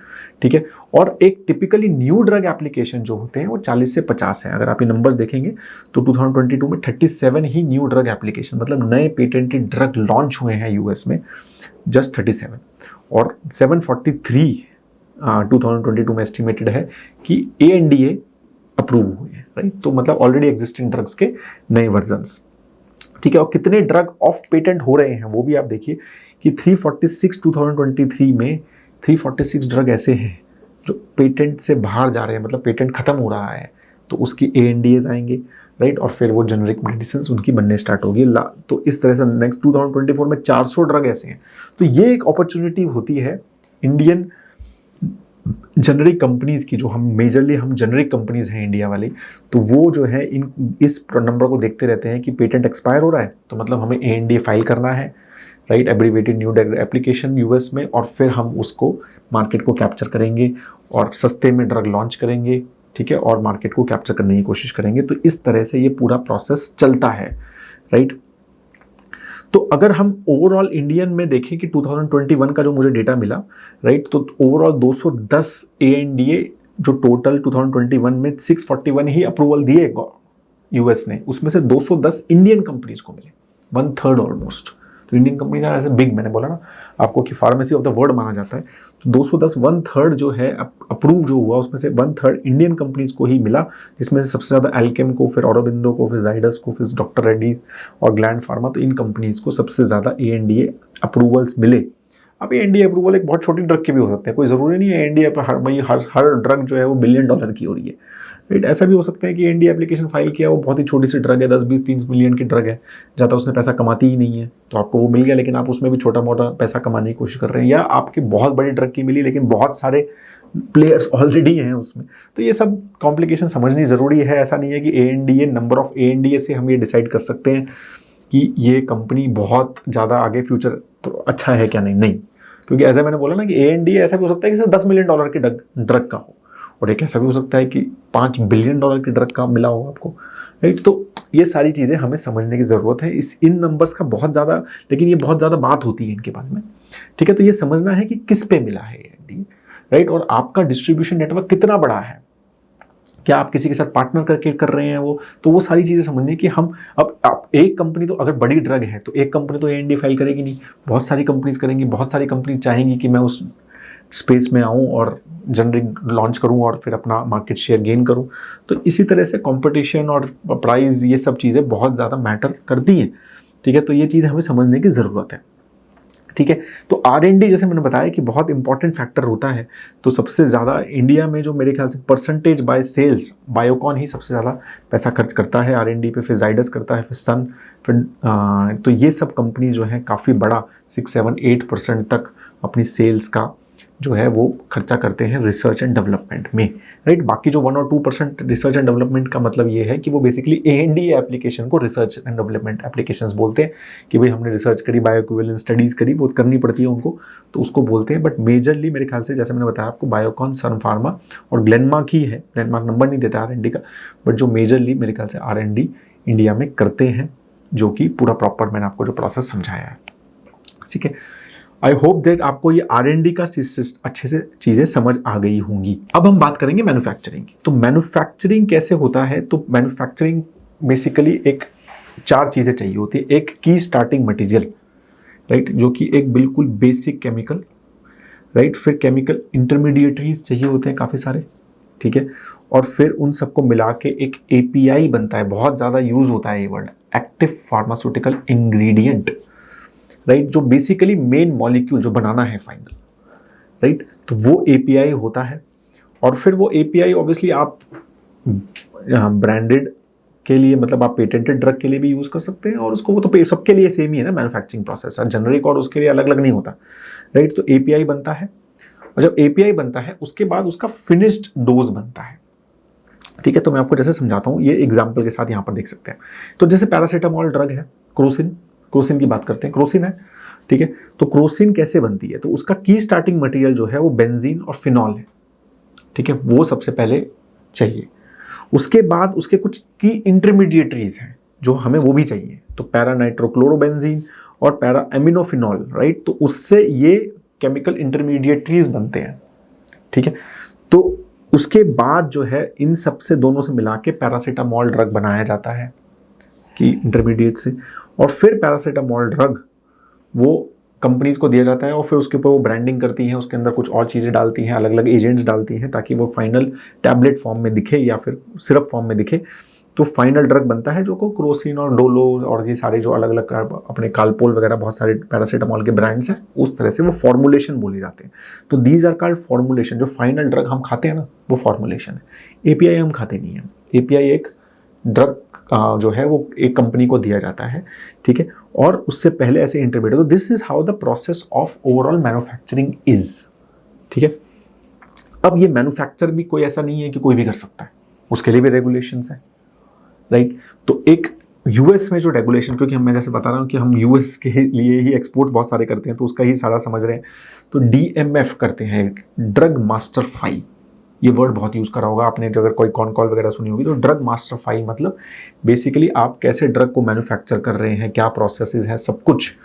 ठीक है। और एक टिपिकली न्यू ड्रग एप्लीकेशन जो होते हैं वो 40 से 50 हैं। अगर आप ये नंबर्स देखेंगे तो 2022 में 37 ही न्यू ड्रग एप्लीकेशन, मतलब नए पेटेंटेड ड्रग लॉन्च हुए हैं US में, जस्ट 37। और 743 2022 में एस्टिमेटेड है कि ANDA अप्रूव हुए हैं, राइट। तो मतलब ऑलरेडी एग्जिस्टिंग ड्रग्स के नए वर्जन्स, ठीक है। और कितने ड्रग ऑफ पेटेंट हो रहे हैं वो भी आप देखिए कि 346 2023 में 346 ड्रग ऐसे हैं जो पेटेंट से बाहर जा रहे हैं, मतलब पेटेंट खत्म हो रहा है तो उसकी ANDAs आएंगे, राइट। और फिर वो जेनरिक मेडिसिन उनकी बनने स्टार्ट होगी। तो इस तरह से नेक्स्ट 2024 में 400 ड्रग ऐसे हैं। तो ये एक अपॉर्चुनिटी होती है इंडियन जेनरिक कंपनीज की, जो हम मेजरली हम जेनरिक कंपनीज हैं इंडिया वाली, तो वो जो है इस नंबर को देखते रहते हैं कि पेटेंट एक्सपायर हो रहा है तो मतलब हमें ANDA फाइल करना है, right, abbreviated new drug application US में, और फिर हम उसको मार्केट को कैप्चर करेंगे और सस्ते में ड्रग लॉन्च करेंगे, ठीक है, और मार्केट को कैप्चर करने की कोशिश करेंगे। तो इस तरह से ये पूरा प्रोसेस चलता है, राइट। तो अगर हम ओवरऑल इंडियन में देखें कि 2021 का जो मुझे डेटा मिला, राइट, तो ओवरऑल 210 ANDA जो टोटल 2021 में 641 ही अप्रूवल दिए US ने, उसमें से 210 इंडियन कंपनीज को मिले, 1/3 ऑलमोस्ट। तो Indian companies are as a big, मैंने बोला ना आपको कि फार्मेसी ऑफ द वर्ल्ड माना जाता है। तो 210 1/3 जो है अप्रूव जो हुआ उसमें से 1/3 इंडियन कंपनीज को ही मिला, जिसमें से सबसे ज़्यादा एल्केम को, फिर ऑरोबिंदो को, फिर जाइडस को, फिर डॉक्टर रेड्डी और ग्लैंड फार्मा। तो इन कंपनीज को सबसे ज़्यादा ANDA अप्रूवल्स मिले। अब ANDA अप्रूवल एक बहुत छोटी ड्रग के भी हो सकते हैं, कोई ज़रूरी नहीं है ANDA पर हर ड्रग जो है वो $1 बिलियन की हो रही है, राइट। ऐसा भी हो सकता है कि ANDA एप्लीकेशन फाइल किया वो बहुत ही छोटी सी ड्रग है, 10-20-30 मिलियन की ड्रग है, ज़्यादा उसने पैसा कमाती ही नहीं है, तो आपको वो मिल गया, लेकिन आप उसमें भी छोटा मोटा पैसा कमाने की कोशिश कर रहे हैं। या आपकी बहुत बड़ी ड्रग की मिली लेकिन बहुत सारे प्लेयर्स ऑलरेडी हैं उसमें। तो ये सब कॉम्प्लिकेशन समझनी ज़रूरी है। ऐसा नहीं है कि ANDA, नंबर ऑफ ANDA से हम ये डिसाइड कर सकते हैं कि ये कंपनी बहुत ज़्यादा आगे फ्यूचर तो अच्छा है क्या, नहीं, क्योंकि ऐसा मैंने बोला ना कि ANDA ऐसा भी हो सकता है कि सिर्फ $10 मिलियन की ड्रग का हो, और एक ऐसा भी हो सकता है कि $5 बिलियन की ड्रग का मिला हो आपको, राइट। तो ये सारी चीज़ें हमें समझने की ज़रूरत है। इन नंबर्स का बहुत ज़्यादा, लेकिन ये बहुत ज़्यादा बात होती है इनके बारे में, ठीक है। तो ये समझना है कि किस पे मिला है ANDA, राइट, और आपका डिस्ट्रीब्यूशन नेटवर्क कितना बड़ा है, क्या आप किसी के साथ पार्टनर करके कर रहे हैं वो सारी चीज़ें समझने की। हम अब एक कंपनी तो अगर बड़ी ड्रग है तो एक कंपनी तो ANDA फाइल करेगी नहीं, बहुत सारी कंपनीज करेंगी, बहुत सारी कंपनीज चाहेंगी कि मैं उस स्पेस में आऊँ और जनरिक लॉन्च करूँ और फिर अपना मार्केट शेयर गेन करूँ। तो इसी तरह से कंपटीशन और प्राइस, ये सब चीज़ें बहुत ज़्यादा मैटर करती हैं, ठीक है। तो ये चीज़ हमें समझने की ज़रूरत है, ठीक है। तो R&D जैसे मैंने बताया कि बहुत इंपॉर्टेंट फैक्टर होता है। तो सबसे ज़्यादा इंडिया में जो मेरे ख्याल से परसेंटेज बाय सेल्स, बायोकॉन ही सबसे ज़्यादा पैसा खर्च करता है R&D पे, फिर जाइडस करता है, फिर सन, फिर तो ये सब कंपनी जो है काफ़ी बड़ा 6-7-8% तक अपनी सेल्स का जो है वो खर्चा करते हैं रिसर्च एंड डेवलपमेंट में, राइट। बाकी जो 1 और 2% रिसर्च एंड डेवलपमेंट का मतलब ये है कि वो बेसिकली ANDA एप्लीकेशन को रिसर्च एंड डेवलपमेंट एप्लीकेशंस बोलते हैं कि भाई हमने रिसर्च करी, बायोइक्विवेलेंस स्टडीज़ करी, वो करनी पड़ती है उनको, तो उसको बोलते हैं। बट मेजरली मेरे ख्याल से जैसे मैंने बताया आपको, बायोकॉन, सन फार्मा और ग्लेनमार्क ही है। ग्लेनमार्क नंबर नहीं देता R&D का, बट जो मेजरली मेरे ख्याल से R&D इंडिया में करते हैं, जो कि पूरा प्रॉपर मैंने आपको जो प्रोसेस समझाया है, ठीक है। आई होप दैट आपको ये R&D का अच्छे से चीज़ें समझ आ गई होंगी। अब हम बात करेंगे मैन्युफैक्चरिंग की। तो मैन्युफैक्चरिंग कैसे होता है? तो मैन्युफैक्चरिंग बेसिकली एक 4 चीज़ें चाहिए होती है। एक की स्टार्टिंग मटेरियल, राइट, जो कि एक बिल्कुल बेसिक केमिकल, राइट। फिर केमिकल इंटरमीडिएटरीज चाहिए होते हैं काफ़ी सारे, ठीक है। और फिर उन सबको मिला के एक API बनता है। बहुत ज़्यादा यूज़ होता है ये word, active pharmaceutical ingredient, right, जो बेसिकली मेन मॉलिक्यूल जो बनाना है फाइनल, राइट। तो वो API होता है। और फिर वो API ऑब्वियसली आप ब्रांडेड के लिए, मतलब आप पेटेंटेड ड्रग के लिए भी यूज़ कर सकते हैं, और उसको वो तो सबके लिए सेम ही है ना मैन्युफैक्चरिंग प्रोसेस, जेनरिक और उसके लिए अलग अलग नहीं होता, राइट। तो API बनता है, और जब API बनता है उसके बाद उसका फिनिश्ड डोज बनता है, ठीक है। तो मैं आपको जैसे समझाता हूँ, ये एग्जाम्पल के साथ यहाँ पर देख सकते हैं। तो जैसे पैरासीटामोल ड्रग है, क्रोसिन की बात करते हैं, क्रोसिन है, ठीक है। तो क्रोसिन कैसे बनती है? तो उसका की स्टार्टिंग मटेरियल जो है वो बेंजीन और फिनॉल है, ठीक है। वो सबसे पहले चाहिए। उसके बाद उसके कुछ की इंटरमीडिएटरीज हैं जो हमें वो भी चाहिए। तो पैरा नाइट्रोक्लोरोबेंजीन और पैरा एमिनोफिनॉल, राइट। तो उससे ये केमिकल इंटरमीडिएटरीज बनते हैं, ठीक है। तो उसके बाद जो है इन सबसे दोनों से मिला के पैरासीटामोल ड्रग बनाया जाता है कि इंटरमीडिएट से। और फिर पैरासीटामोल ड्रग वो कंपनीज को दिया जाता है और फिर उसके ऊपर वो ब्रांडिंग करती हैं, उसके अंदर कुछ और चीज़ें डालती हैं, अलग अलग एजेंट्स डालती हैं ताकि वो फाइनल टैबलेट फॉर्म में दिखे या फिर सिरप फॉर्म में दिखे। तो फाइनल ड्रग बनता है जो को क्रोसिन और डोलो और ये सारे जो अलग अलग अपने कालपोल वगैरह बहुत सारे पैरासीटामोल के ब्रांड्स हैं, उस तरह से वो फॉर्मुलेशन बोले जाते हैं। तो दीज आर कॉल्ड फॉर्मुलेशन। जो फाइनल ड्रग हम खाते हैं ना, वो फॉर्मुलेशन है। एपीआई हम खाते नहीं हैं। एपीआई एक ड्रग जो है वो एक कंपनी को दिया जाता है, ठीक है, और उससे पहले ऐसे इंटरमीडिएट। तो this is how the process of overall manufacturing is, ठीक है। अब ये मैन्युफैक्चर भी कोई ऐसा नहीं है कि कोई भी कर सकता है, उसके लिए भी रेगुलेशंस हैं, राइट। तो एक यूएस में जो रेगुलेशन, क्योंकि मैं जैसे बता रहा हूँ कि हम यूएस के लिए ही एक्सपोर्ट बहुत सारे करते हैं तो उसका ही सारा समझ रहे हैं। तो डीएमएफ करते हैं, ड्रग मास्टर फाइल। ये वर्ड बहुत यूज़ करा होगा आपने, अगर कोई कॉन कॉल वगैरह सुनी होगी। तो ड्रग मास्टर फाइल मतलब बेसिकली आप कैसे ड्रग को मैन्युफैक्चर कर रहे हैं, क्या प्रोसेसेस हैं, सब कुछ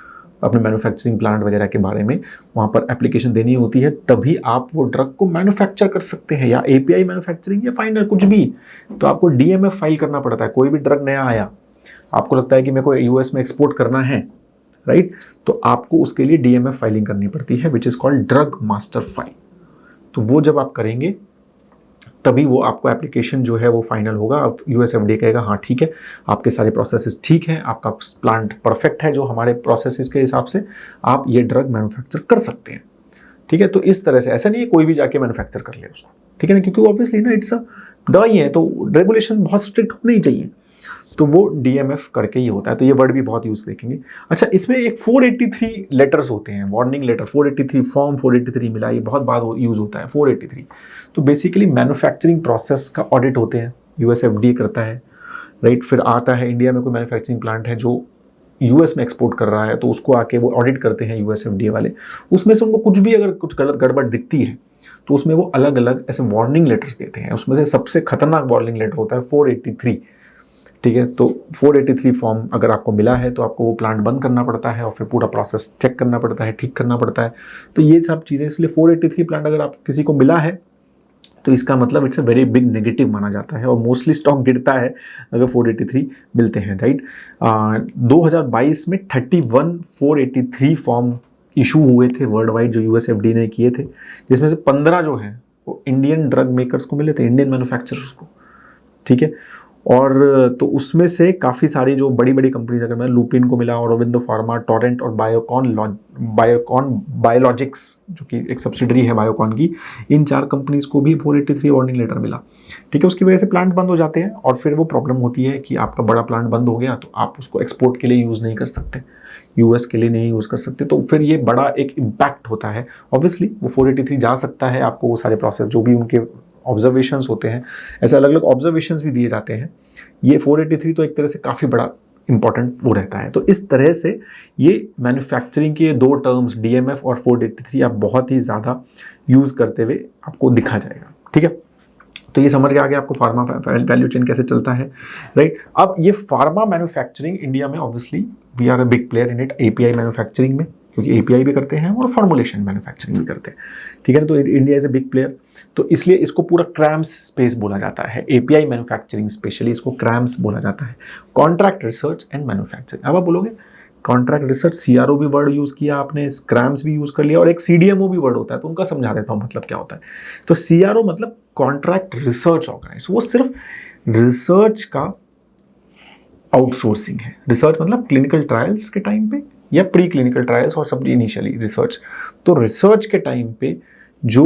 अपने मैन्युफैक्चरिंग प्लांट वगैरह के बारे में वहाँ पर एप्लीकेशन देनी होती है, तभी आप वो ड्रग को मैन्युफैक्चर कर सकते हैं, या एपीआई मैन्युफैक्चरिंग या फाइनल कुछ भी। तो आपको डीएमएफ फाइल करना पड़ता है। कोई भी ड्रग नया आया, आपको लगता है कि मेरे को यूएस में एक्सपोर्ट करना है, राइट, तो आपको उसके लिए डीएमएफ फाइलिंग करनी पड़ती है, which is called drug master file. तो वो जब आप करेंगे तभी वो आपको एप्लीकेशन जो है वो फाइनल होगा। अब यूएसएफडीए कहेगा हाँ ठीक है, आपके सारे प्रोसेसेस ठीक हैं, आपका प्लांट परफेक्ट है जो हमारे प्रोसेसेस के हिसाब से आप ये ड्रग मैन्युफैक्चर कर सकते हैं, ठीक है। तो इस तरह से, ऐसा नहीं है कोई भी जाके मैन्युफैक्चर कर ले उसको, ठीक है ना, क्योंकि ऑब्वियसली ना इट्स अ दवाई है तो रेगुलेशन बहुत स्ट्रिक्ट होने ही चाहिए। तो वो डीएमएफ करके ही होता है। तो ये वर्ड भी बहुत यूज़ देखेंगे। अच्छा, इसमें एक 483 लेटर्स होते हैं, वार्निंग लेटर 483, फॉर्म 483 मिला, ये बहुत बार यूज़ होता है 483। तो बेसिकली मैन्युफैक्चरिंग प्रोसेस का ऑडिट होते हैं, यूएसएफडीए करता है, राइट। फिर आता है इंडिया में कोई मैन्युफैक्चरिंग प्लांट है जो यूएस में एक्सपोर्ट कर रहा है, तो उसको आके वो ऑडिट करते हैं यूएसएफडीए वाले। उसमें से उनको कुछ भी अगर कुछ गलत गड़बड़ दिखती है तो उसमें वो अलग अलग ऐसे वार्निंग लेटर्स देते हैं। उसमें से सबसे खतरनाक वार्निंग लेटर होता है 483, ठीक है। तो 483 फॉर्म अगर आपको मिला है तो आपको वो प्लांट बंद करना पड़ता है और फिर पूरा प्रोसेस चेक करना पड़ता है, ठीक करना पड़ता है। तो ये सब चीज़ें, इसलिए 483 प्लांट अगर आप किसी को मिला है तो इसका मतलब it's a very big negative माना जाता है और मोस्टली स्टॉक गिरता है अगर 483 मिलते हैं, राइट। 2022 में 31 483 फॉर्म इशू हुए थे वर्ल्ड वाइड जो यूएसएफडी ने किए थे, जिसमें से 15 जो हैं वो इंडियन ड्रग मेकर्स को मिले थे, इंडियन मैन्युफैक्चरर्स को, ठीक है। और तो उसमें से काफ़ी सारी जो बड़ी बड़ी कंपनीज, अगर मैं लुपिन को मिला, ऑरोबिंदो फार्मा, टोरेंट और बायोकॉन बायोलॉजिक्स जो कि एक सब्सिडरी है बायोकॉन की, इन 4 कंपनीज को भी 483 वार्निंग लेटर मिला, ठीक है। उसकी वजह से प्लांट बंद हो जाते हैं और फिर वो प्रॉब्लम होती है कि आपका बड़ा प्लांट बंद हो गया तो आप उसको एक्सपोर्ट के लिए यूज़ नहीं कर सकते, यूएस के लिए नहीं यूज़ कर सकते, तो फिर ये बड़ा एक इम्पैक्ट होता है। ऑब्वियसली वो 483 जा सकता है, आपको वो सारे प्रोसेस जो भी उनके ऑब्जर्वेशंस होते हैं, ऐसे अलग अलग ऑब्जर्वेशंस भी दिए जाते हैं। ये 483 तो एक तरह से काफ़ी बड़ा इंपॉर्टेंट वो रहता है। तो इस तरह से ये मैन्युफैक्चरिंग के 2 टर्म्स डीएमएफ और 483 आप बहुत ही ज़्यादा यूज़ करते हुए आपको दिखा जाएगा, ठीक है। तो ये समझ के आगे आपको फार्मा वैल्यू चेन कैसे चलता है, राइट। अब ये फार्मा मैन्युफैक्चरिंग इंडिया में obviously we are a big player in it, API manufacturing में, क्योंकि एपीआई भी करते हैं और फॉर्मुलेशन मैन्युफैक्चरिंग भी करते हैं, ठीक है ना। तो India is a big player, तो इसलिए इसको पूरा क्रैम्स स्पेस बोला जाता है। एपीआई मैन्युफैक्चरिंग स्पेशली इसको क्रैम्स बोला जाता है, कॉन्ट्रैक्ट रिसर्च एंड मैन्युफैक्चरिंग। अब आप बोलोगे कॉन्ट्रैक्ट रिसर्च, सीआरओ भी वर्ड यूज़ किया आपने, क्रैम्स भी यूज़ कर लिया, और एक सीडीएमओ भी वर्ड होता है, तो उनका समझा देता हूँ मतलब क्या होता है। तो सीआरओ मतलब कॉन्ट्रैक्ट रिसर्च ऑर्गेनाइज, वो सिर्फ रिसर्च का आउटसोर्सिंग है। रिसर्च मतलब क्लिनिकल ट्रायल्स के टाइम पे या प्री क्लिनिकल ट्रायल्स और सब इनिशियली रिसर्च। तो रिसर्च के टाइम पे जो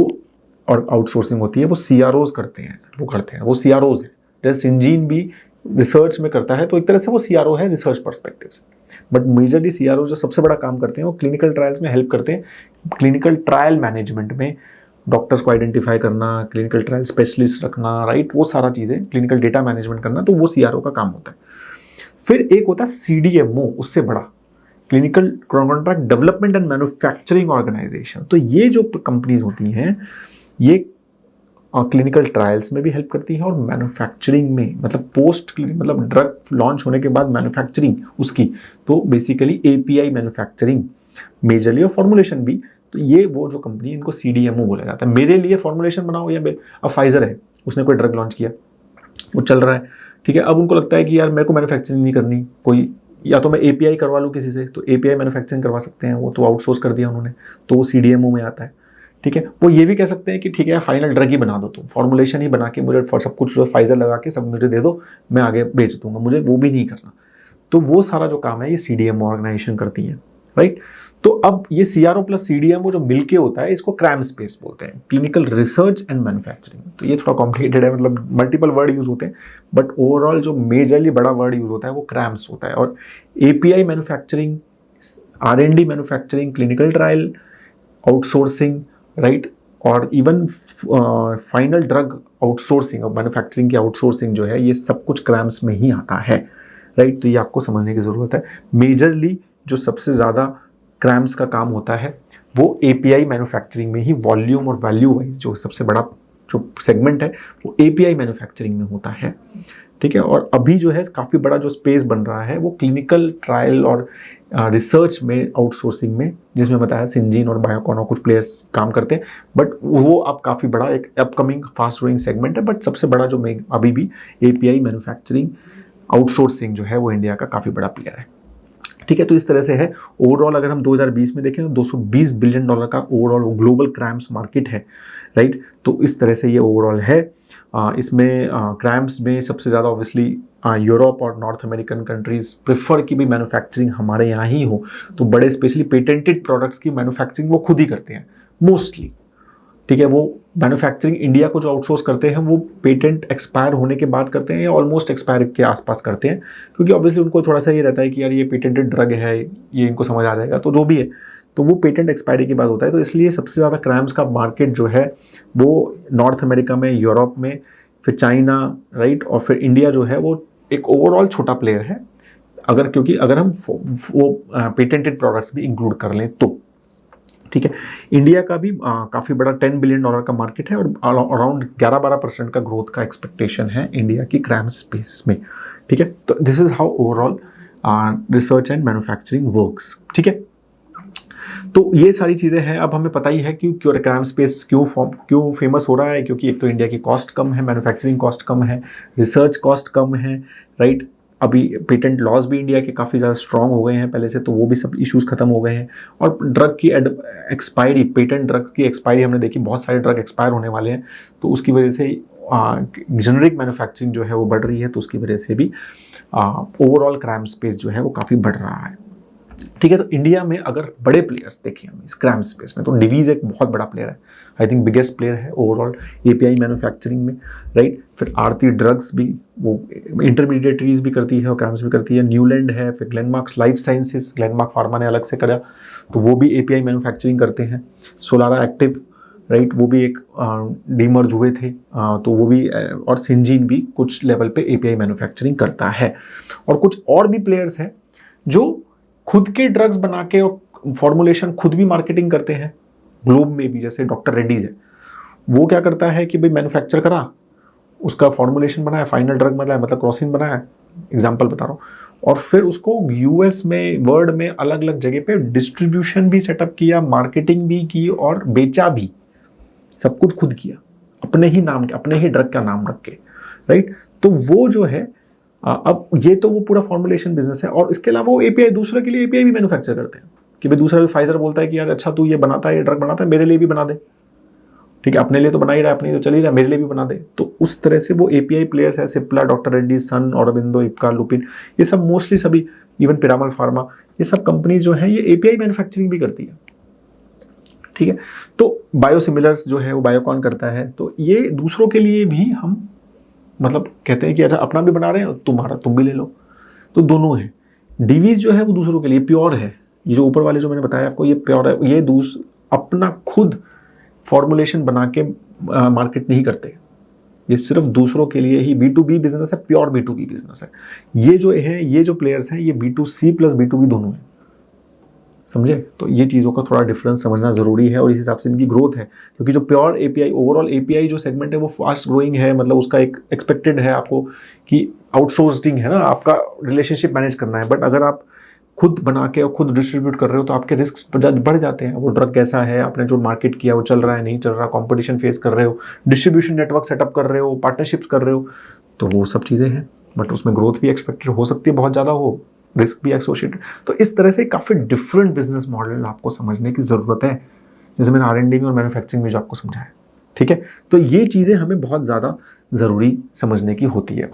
और आउटसोर्सिंग होती है वो सीआरओज करते हैं, वो सीआरओज है। जैसे सिंजीन भी रिसर्च में करता है तो एक तरह से वो सीआरओ है रिसर्च पर्सपेक्टिव से, बट मेजरली सीआरओ जो सबसे बड़ा काम करते हैं वो क्लिनिकल ट्रायल्स में हेल्प करते हैं, क्लिनिकल ट्रायल मैनेजमेंट में डॉक्टर्स को आइडेंटिफाई करना, क्लिनिकल ट्रायल स्पेशलिस्ट रखना, राइट, वो सारा चीज़ें, क्लिनिकल डेटा मैनेजमेंट करना, तो वो सीआरओ का काम होता है। फिर एक होता है सीडीएमओ, उससे बड़ा, clinical contract development and manufacturing organisation. तो ये जो कंपनीज होती हैं ये क्लिनिकल ट्रायल्स में भी हेल्प करती है और मैन्युफैक्चरिंग में, मतलब पोस्ट मतलब ड्रग लॉन्च होने के बाद मैन्युफैक्चरिंग उसकी, तो बेसिकली एपीआई मैन्युफैक्चरिंग मेजरली और फॉर्मुलेशन भी। तो ये वो जो कंपनी, इनको सीडीएमओ बोला जाता है। मेरे लिए फॉर्मुलेशन बनाओ, या अब फाइजर है, उसने कोई ड्रग लॉन्च किया, वो चल रहा है, ठीक है। अब उनको लगता है कि यार मेरे को मैन्युफैक्चरिंग नहीं करनी, कोई या तो मैं एपीआई करवा लूँ किसी से, तो एपीआई मैन्युफैक्चरिंग करवा सकते हैं, वो तो आउटसोर्स कर दिया उन्होंने, तो वो सीडीएमओ में आता है। ठीक है, वो ये भी कह सकते हैं कि ठीक है फाइनल ड्रग ही बना दो, तुम फॉर्मुलेशन ही बना के मुझे सब कुछ फाइजर लगा के सब मुझे दे दो, मैं आगे बेच दूंगा, मुझे वो भी नहीं करना। तो वो सारा जो काम है ये सीडीएमओ ऑर्गेनाइजेशन करती है, राइट। तो अब ये सीआरओ प्लस सीडीएमओ जो मिलके होता है इसको क्रैम स्पेस बोलते हैं, क्लिनिकल रिसर्च एंड मैन्युफैक्चरिंग। तो ये थोड़ा कॉम्प्लिकेटेड है, मतलब मल्टीपल वर्ड यूज होते हैं, बट ओवरऑल जो मेजरली बड़ा वर्ड यूज होता है वो क्रैम्स होता है। और API manufacturing, R and D manufacturing, clinical trial, outsourcing, right, और इवन फाइनल ड्रग आउटसोर्सिंग और मैन्युफैक्चरिंग की आउटसोर्सिंग जो है ये सब कुछ क्रैम्स में ही आता है, राइट। तो ये आपको समझने की ज़रूरत है। मेजरली जो सबसे ज़्यादा क्रैम्स का काम होता है वो एपीआई मैन्युफैक्चरिंग में ही, वॉल्यूम और वैल्यू वाइज जो सबसे बड़ा जो सेगमेंट है वो एपीआई मैन्युफैक्चरिंग में होता है, ठीक है। और अभी जो है काफ़ी बड़ा जो स्पेस बन रहा है वो क्लिनिकल ट्रायल और रिसर्च में, आउटसोर्सिंग में, जिसमें बताया सिंजीन और बायोकॉन और कुछ प्लेयर्स काम करते हैं, बट वो अब काफ़ी बड़ा एक अपकमिंग फास्ट ग्रोइंग सेगमेंट है। बट सबसे बड़ा जो अभी भी एपीआई मैन्युफैक्चरिंग आउटसोर्सिंग जो है वो इंडिया का काफ़ी बड़ा प्लेयर है, ठीक है। तो इस तरह से है ओवरऑल। अगर हम 2020 में देखें तो $220 बिलियन का ओवरऑल ग्लोबल क्रैम्स मार्केट है, राइट। तो इस तरह से ये ओवरऑल है। इसमें क्रैम्स में सबसे ज़्यादा ऑब्वियसली यूरोप और नॉर्थ अमेरिकन कंट्रीज़ प्रेफर की भी मैन्युफैक्चरिंग हमारे यहाँ ही हो, तो बड़े स्पेशली पेटेंटेड प्रोडक्ट्स की मैन्युफैक्चरिंग वो खुद ही करते हैं मोस्टली, ठीक है। वो मैन्युफैक्चरिंग इंडिया को जो आउटसोर्स करते हैं वो पेटेंट एक्सपायर होने के बाद करते हैं या ऑलमोस्ट एक्सपायर के आसपास करते हैं, क्योंकि ऑब्वियसली उनको थोड़ा सा ये रहता है कि यार ये पेटेंटेड ड्रग है, ये इनको समझ आ जाएगा, तो जो भी है तो वो पेटेंट एक्सपायरी के बाद होता है। तो इसलिए सबसे ज़्यादा क्रैम्स का मार्केट जो है वो नॉर्थ अमेरिका में, यूरोप में, फिर चाइना, राइट, और फिर इंडिया जो है वो एक ओवरऑल छोटा प्लेयर है, क्योंकि अगर हम वो पेटेंटेड प्रोडक्ट्स भी इंक्लूड कर लें तो, ठीक है। इंडिया का भी काफ़ी बड़ा $10 बिलियन का मार्केट है और अराउंड 11-12% का ग्रोथ का एक्सपेक्टेशन है इंडिया की क्रैम स्पेस में, ठीक है। तो this is how overall research and manufacturing works, ठीक है। तो ये सारी चीज़ें हैं। अब हमें पता ही है कि क्यों क्रैम स्पेस क्यों फेमस हो रहा है, क्योंकि एक तो इंडिया की कॉस्ट कम है, मैन्युफैक्चरिंग कॉस्ट कम है, रिसर्च कॉस्ट कम है, राइट। अभी पेटेंट लॉज भी इंडिया के काफ़ी ज़्यादा स्ट्रॉन्ग हो गए हैं पहले से, तो वो भी सब इश्यूज खत्म हो गए हैं। और ड्रग की एक्सपायरी, पेटेंट ड्रग की एक्सपायरी हमने देखी, बहुत सारे ड्रग एक्सपायर होने वाले हैं, तो उसकी वजह से जेनरिक मैन्युफैक्चरिंग जो है वो बढ़ रही है, तो उसकी वजह से भी ओवरऑल क्रैम स्पेस जो है वो काफ़ी बढ़ रहा है, ठीक है। तो इंडिया में अगर बड़े प्लेयर्स देखें हम इस क्रैम स्पेस में, तो डिवीज एक बहुत बड़ा प्लेयर है, आई थिंक बिगेस्ट प्लेयर है ओवरऑल एपीआई मैन्युफैक्चरिंग में, राइट। फिर आरती ड्रग्स भी, वो इंटरमीडिएटरीज भी करती है और क्रैम्स भी करती है। न्यूलैंड है, फिर Glenmark life sciences, Glenmark pharma ने अलग से करा, तो वो भी एपीआई मैन्युफैक्चरिंग करते हैं। सोलारा एक्टिव, राइट, वो भी एक डीमर्ज हुए थे, तो वो भी, और सिंजीन भी कुछ लेवल पे एपीआई मैन्युफैक्चरिंग करता है। और कुछ और भी प्लेयर्स हैं जो खुद के ड्रग्स बना के और फॉर्मुलेशन खुद भी मार्केटिंग करते हैं ग्लोब में भी, जैसे डॉक्टर रेड्डीज है, वो क्या करता है कि भाई मैन्युफैक्चर करा, उसका फॉर्मुलेशन बनाया, फाइनल ड्रग बनाया, मतलब क्रॉसिन बनाया, एग्जांपल बता रहा हूँ, और फिर उसको यूएस में, वर्ल्ड में अलग अलग जगह पे डिस्ट्रीब्यूशन भी सेटअप किया, मार्केटिंग भी की और बेचा भी, सब कुछ खुद किया अपने ही नाम के, अपने ही ड्रग का नाम रख के, राइट। तो वो जो है अब ये तो वो पूरा फॉर्मुलेशन बिजनेस है। और इसके अलावा वो एपीआई, दूसरे के लिए एपीआई भी मैन्युफैक्चर करते हैं, कि भाई दूसरा भी फाइजर बोलता है कि यार अच्छा तू ये बनाता है, ये ड्रग बनाता है, मेरे लिए भी बना दे, ठीक है, अपने लिए तो बना ही रहा है, अपनी तो चल ही रहा है, मेरे लिए भी बना दे। तो उस तरह से वो एपीआई प्लेयर्स है, सिप्ला, डॉक्टर रेड्डी, सन, ऑरोबिंदो, इप्का, लुपिन, ये सब मोस्टली सभी, इवन पिरामल फार्मा, ये सब कंपनी जो है ये एपीआई मैन्युफैक्चरिंग भी करती है, ठीक है। तो बायोसिमिलर्स जो है वो बायोकॉन करता है, तो ये दूसरों के लिए भी हम मतलब कहते हैं कि अच्छा अपना भी बना रहे हैं, तुम्हारा तुम भी ले लो, तो दोनों है। डीवीज जो है वो दूसरों के लिए प्योर है, ये जो ऊपर वाले जो मैंने बताया आपको ये प्योर है, ये अपना खुद फॉर्मुलेशन बना के मार्केट नहीं करते, ये सिर्फ दूसरों के लिए ही B2B बिजनेस है, प्योर B2B बिजनेस है। ये जो है, ये जो प्लेयर्स हैं ये B2C प्लस B2B दोनों है, समझे। तो ये चीज़ों का थोड़ा डिफरेंस समझना ज़रूरी है और इस हिसाब से इनकी ग्रोथ है, क्योंकि जो प्योर एपीआई, ओवरऑल एपीआई जो सेगमेंट है वो फास्ट ग्रोइंग है, मतलब उसका एक एक्सपेक्टेड है आपको कि आउटसोर्सिंग है ना, आपका रिलेशनशिप मैनेज करना है, बट अगर आप खुद बना के और खुद डिस्ट्रीब्यूट कर रहे हो तो आपके रिस्क बढ़ जाते हैं। वो ड्रग कैसा है, आपने जो मार्केट किया वो चल रहा है नहीं चल रहा, कॉम्पिटिशन फेस कर रहे हो, डिस्ट्रीब्यूशन नेटवर्क सेटअप कर रहे हो, पार्टनरशिप्स कर रहे हो, तो वो सब चीज़ें हैं। बट उसमें ग्रोथ भी एक्सपेक्टेड हो सकती है बहुत ज़्यादा हो, रिस्क भी एसोसिएटेड। तो इस तरह से काफ़ी डिफरेंट बिजनेस मॉडल आपको समझने की ज़रूरत है, जैसे मैंने R&D में और मैन्युफैक्चरिंग में जो आपको समझाया, ठीक है। तो ये चीज़ें हमें बहुत ज़्यादा ज़रूरी समझने की होती है,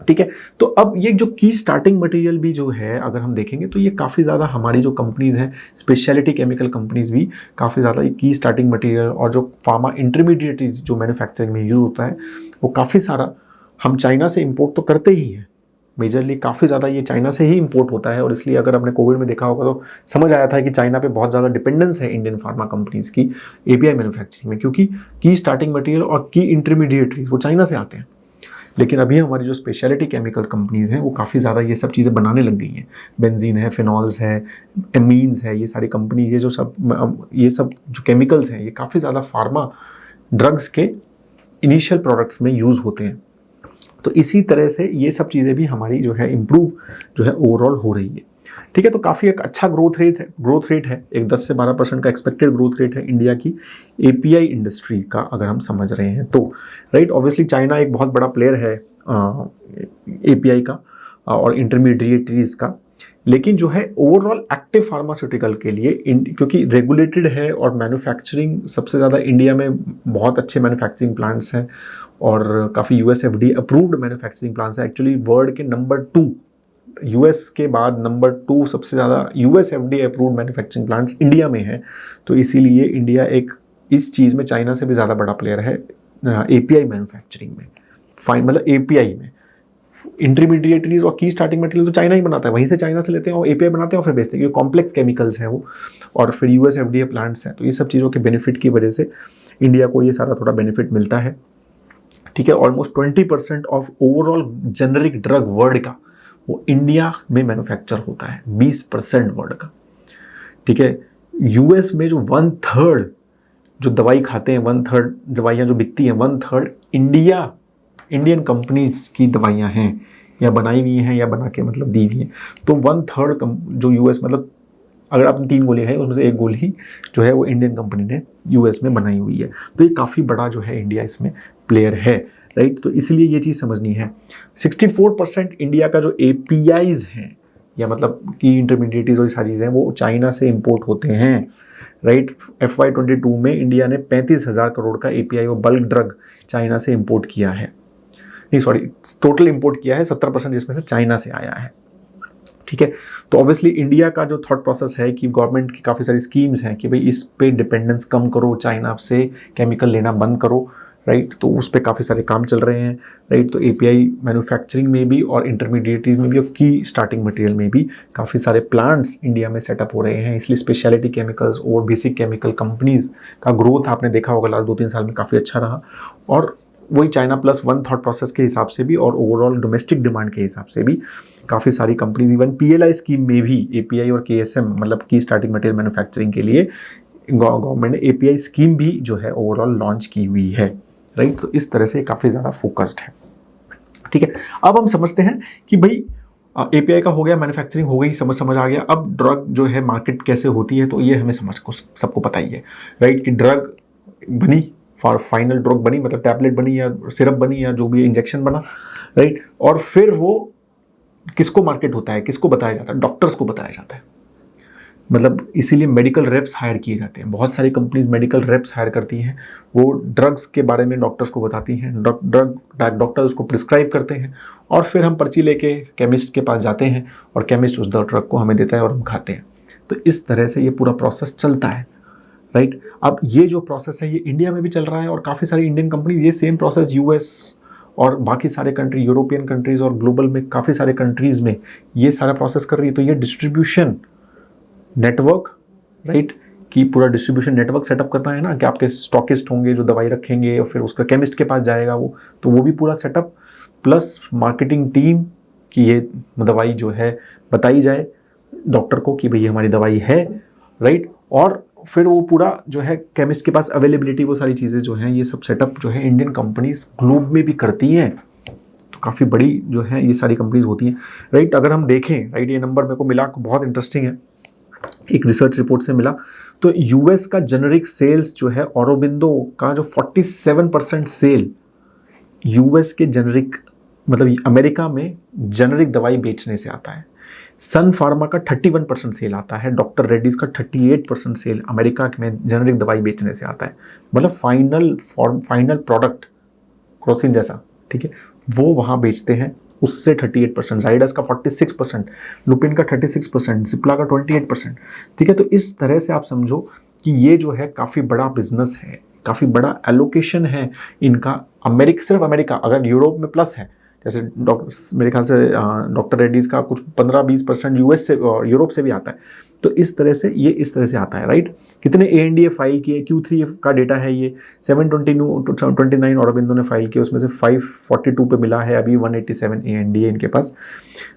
ठीक है। तो अब ये जो की स्टार्टिंग मटेरियल भी जो है अगर हम देखेंगे तो ये काफ़ी ज़्यादा हमारी जो कंपनीज़ हैं, स्पेशलिटी केमिकल कंपनीज़ भी काफ़ी ज़्यादा ये की स्टार्टिंग मटेरियल और जो फार्मा इंटरमीडिएट्स जो मैन्युफैक्चरिंग में यूज़ होता है वो काफ़ी सारा हम चाइना से इम्पोर्ट तो करते ही हैं, मेजरली काफ़ी ज़्यादा ये चाइना से ही इंपोर्ट होता है। और इसलिए अगर आपने कोविड में देखा होगा तो समझ आया था कि चाइना पे बहुत ज़्यादा डिपेंडेंस है इंडियन फार्मा कंपनीज़ की API मैन्युफैक्चरिंग में, क्योंकि की स्टार्टिंग मटेरियल और की इंटरमीडिएटरीज वो चाइना से आते हैं। लेकिन अभी हमारी जो स्पेशलिटी केमिकल कंपनीज़ हैं वो काफ़ी ज़्यादा ये सब चीज़ें बनाने लग गई हैं। बेंजीन है, फिनॉल्स है, एमीन्स है, ये सारी कंपनी ये सब जो केमिकल्स हैं ये काफ़ी ज़्यादा फार्मा ड्रग्स के इनिशियल प्रोडक्ट्स में यूज़ होते हैं। तो इसी तरह से ये सब चीज़ें भी हमारी जो है इम्प्रूव जो है ओवरऑल हो रही है, ठीक है। तो काफ़ी एक अच्छा ग्रोथ रेट है एक 10 से 12% का एक्सपेक्टेड ग्रोथ रेट है इंडिया की API इंडस्ट्री का अगर हम समझ रहे हैं तो, राइट। ऑब्वियसली चाइना एक बहुत बड़ा प्लेयर है API का और इंटरमीडिएटरीज का, लेकिन जो है ओवरऑल एक्टिव फार्मास्यूटिकल के लिए क्योंकि रेगुलेटेड है और मैन्युफैक्चरिंग सबसे ज़्यादा इंडिया में बहुत अच्छे मैन्युफैक्चरिंग प्लांट्स हैं और काफ़ी US FDA approved manufacturing plants हैं। एक्चुअली वर्ल्ड के नंबर 2 US के बाद नंबर 2 सबसे ज़्यादा US FDA approved manufacturing plants India में है। तो इसीलिए इंडिया एक इस चीज़ में चाइना से भी ज़्यादा बड़ा प्लेयर है API मैन्युफैक्चरिंग में, मतलब API में। इंटरमीडिएटरीज और की स्टार्टिंग मटेरियल तो चाइना ही बनाता है, वहीं से चाइना से लेते हैं और API बनाते हैं और फिर बेचते हैं, क्योंकि कॉम्प्लेक्स केमिकल्स हैं वो और फिर US FDA प्लांट्स हैं। तो ये सब चीज़ों के बेनिफिट की वजह से इंडिया को ये सारा थोड़ा बेनिफिट मिलता है, ठीक है। Almost 20% of overall generic drug world का वो इंडिया में मैन्युफैक्चर होता है, 20% वर्ल्ड का, ठीक है। US में जो 1/3 जो दवाई खाते हैं, 1/3 दवाइयाँ जो बिकती हैं, 1/3 इंडियन कंपनीज की दवाइयाँ हैं, या बनाई हुई हैं या बना के मतलब दी हुई हैं। तो 1/3 जो US मतलब अगर आपने 3 गोली खाई उसमें से 1 गोली जो है वो इंडियन कंपनी ने US में बनाई हुई है। तो ये काफ़ी बड़ा जो है इंडिया इसमें प्लेयर है, राइट। तो इसलिए ये चीज़ समझनी है। 64% इंडिया का जो APIs हैं या मतलब की इंटरमीडिएट्स और सारी चीज़ें वो चाइना से इंपोर्ट होते हैं, राइट। FY22 में इंडिया ने 35,000 करोड़ का API और बल्क ड्रग चाइना से इंपोर्ट किया है, नहीं सॉरी टोटल इंपोर्ट किया है 70% जिसमें से चाइना से आया है, ठीक है। तो ऑब्वियसली इंडिया का जो थॉट प्रोसेस है कि गवर्नमेंट की काफ़ी सारी स्कीम्स हैं कि भाई इस पे डिपेंडेंस कम करो, चाइना से केमिकल लेना बंद करो, राइट। तो उस पर काफ़ी सारे काम चल रहे हैं, राइट। तो API मैन्युफैक्चरिंग में भी और इंटरमीडिएटरीज में भी और की स्टार्टिंग मटेरियल में भी काफ़ी सारे प्लांट्स इंडिया में सेटअप हो रहे हैं। इसलिए स्पेशलिटी केमिकल्स और बेसिक केमिकल कंपनीज का ग्रोथ आपने देखा होगा लास्ट 2-3 साल में काफ़ी अच्छा रहा, और वही चाइना +1 थॉट प्रोसेस के हिसाब से भी और ओवरऑल डोमेस्टिक डिमांड के हिसाब से भी काफ़ी सारी कंपनीज इवन PLI स्कीम में भी API और KSM मतलब की स्टार्टिंग मटेरियल मैन्युफैक्चरिंग के लिए गवर्नमेंट ने API स्कीम भी जो है ओवरऑल लॉन्च की हुई है, राइट। तो इस तरह से काफ़ी ज़्यादा फोकस्ड है, ठीक है। अब हम समझते हैं कि भाई API का हो गया, मैन्युफैक्चरिंग हो गई, समझ आ गया। अब ड्रग जो है मार्केट कैसे होती है तो ये हमें सबको पता ही है, राइट। कि ड्रग बनी, फाइनल ड्रग बनी मतलब टैबलेट बनी या सिरप बनी या जो भी इंजेक्शन बना, राइट। और फिर वो किसको मार्केट होता है, किसको बताया जाता है, डॉक्टर्स को बताया जाता है। मतलब इसीलिए मेडिकल रेप्स हायर किए जाते हैं, बहुत सारी कंपनीज मेडिकल रेप्स हायर करती हैं, वो ड्रग्स के बारे में डॉक्टर्स को बताती हैं, डॉक्टर उसको प्रिस्क्राइब करते हैं और फिर हम पर्ची लेके केमिस्ट के पास जाते हैं और केमिस्ट उस ड्रग को हमें देता है और हम खाते हैं। तो इस तरह से ये पूरा प्रोसेस चलता है, राइट। अब ये जो प्रोसेस है ये इंडिया में भी चल रहा है और काफ़ी सारी इंडियन कंपनी ये सेम प्रोसेस US और बाकी सारे कंट्री, यूरोपियन कंट्रीज़ और ग्लोबल में काफ़ी सारे कंट्रीज़ में ये सारा प्रोसेस कर रही है। तो ये डिस्ट्रीब्यूशन नेटवर्क, राइट, कि पूरा डिस्ट्रीब्यूशन नेटवर्क सेटअप करना है ना, कि आपके स्टॉकिस्ट होंगे जो दवाई रखेंगे और फिर उसका केमिस्ट के पास जाएगा वो भी पूरा सेटअप, प्लस मार्केटिंग टीम कि ये दवाई जो है बताई जाए डॉक्टर को कि भाई ये हमारी दवाई है, राइट। और फिर वो पूरा जो है केमिस्ट के पास अवेलेबिलिटी, वो सारी चीज़ें जो हैं ये सब सेटअप जो है इंडियन कंपनीज ग्लोब में भी करती हैं। तो काफ़ी बड़ी जो है ये सारी कंपनीज होती हैं, राइट। अगर हम देखें, राइट, ये नंबर मेरे को मिला बहुत इंटरेस्टिंग है, एक रिसर्च रिपोर्ट से मिला। तो US का जेनरिक सेल्स जो है ऑरोबिंदो का जो 47% सेल US के जेनरिक मतलब अमेरिका में जेनरिक दवाई बेचने से आता है, सन फार्मा का 31% सेल आता है, डॉक्टर रेड्डीज का 38% सेल अमेरिका में जेनरिक दवाई बेचने से आता है। मतलब फाइनल प्रोडक्ट क्रोसिन जैसा, ठीक है, वो वहाँ बेचते हैं, उससे 38%, जाइडस का 46%, लुपिन का 36%, सिप्ला का 28%, ठीक है। तो इस तरह से आप समझो कि ये जो है काफ़ी बड़ा बिजनेस है, काफ़ी बड़ा एलोकेशन है इनका। सिर्फ अमेरिका, अगर यूरोप में प्लस है, जैसे मेरे ख्याल से डॉक्टर रेड्डीज का कुछ 15-20% यूएस से, यूरोप से भी आता है। तो इस तरह से ये इस तरह से आता है, राइट। कितने ANDA फाइल किए, Q3 का डेटा है ये, 729 औरबिंदो ने फाइल किया, उसमें से 542 पे मिला है, अभी 187 ANDA इनके पास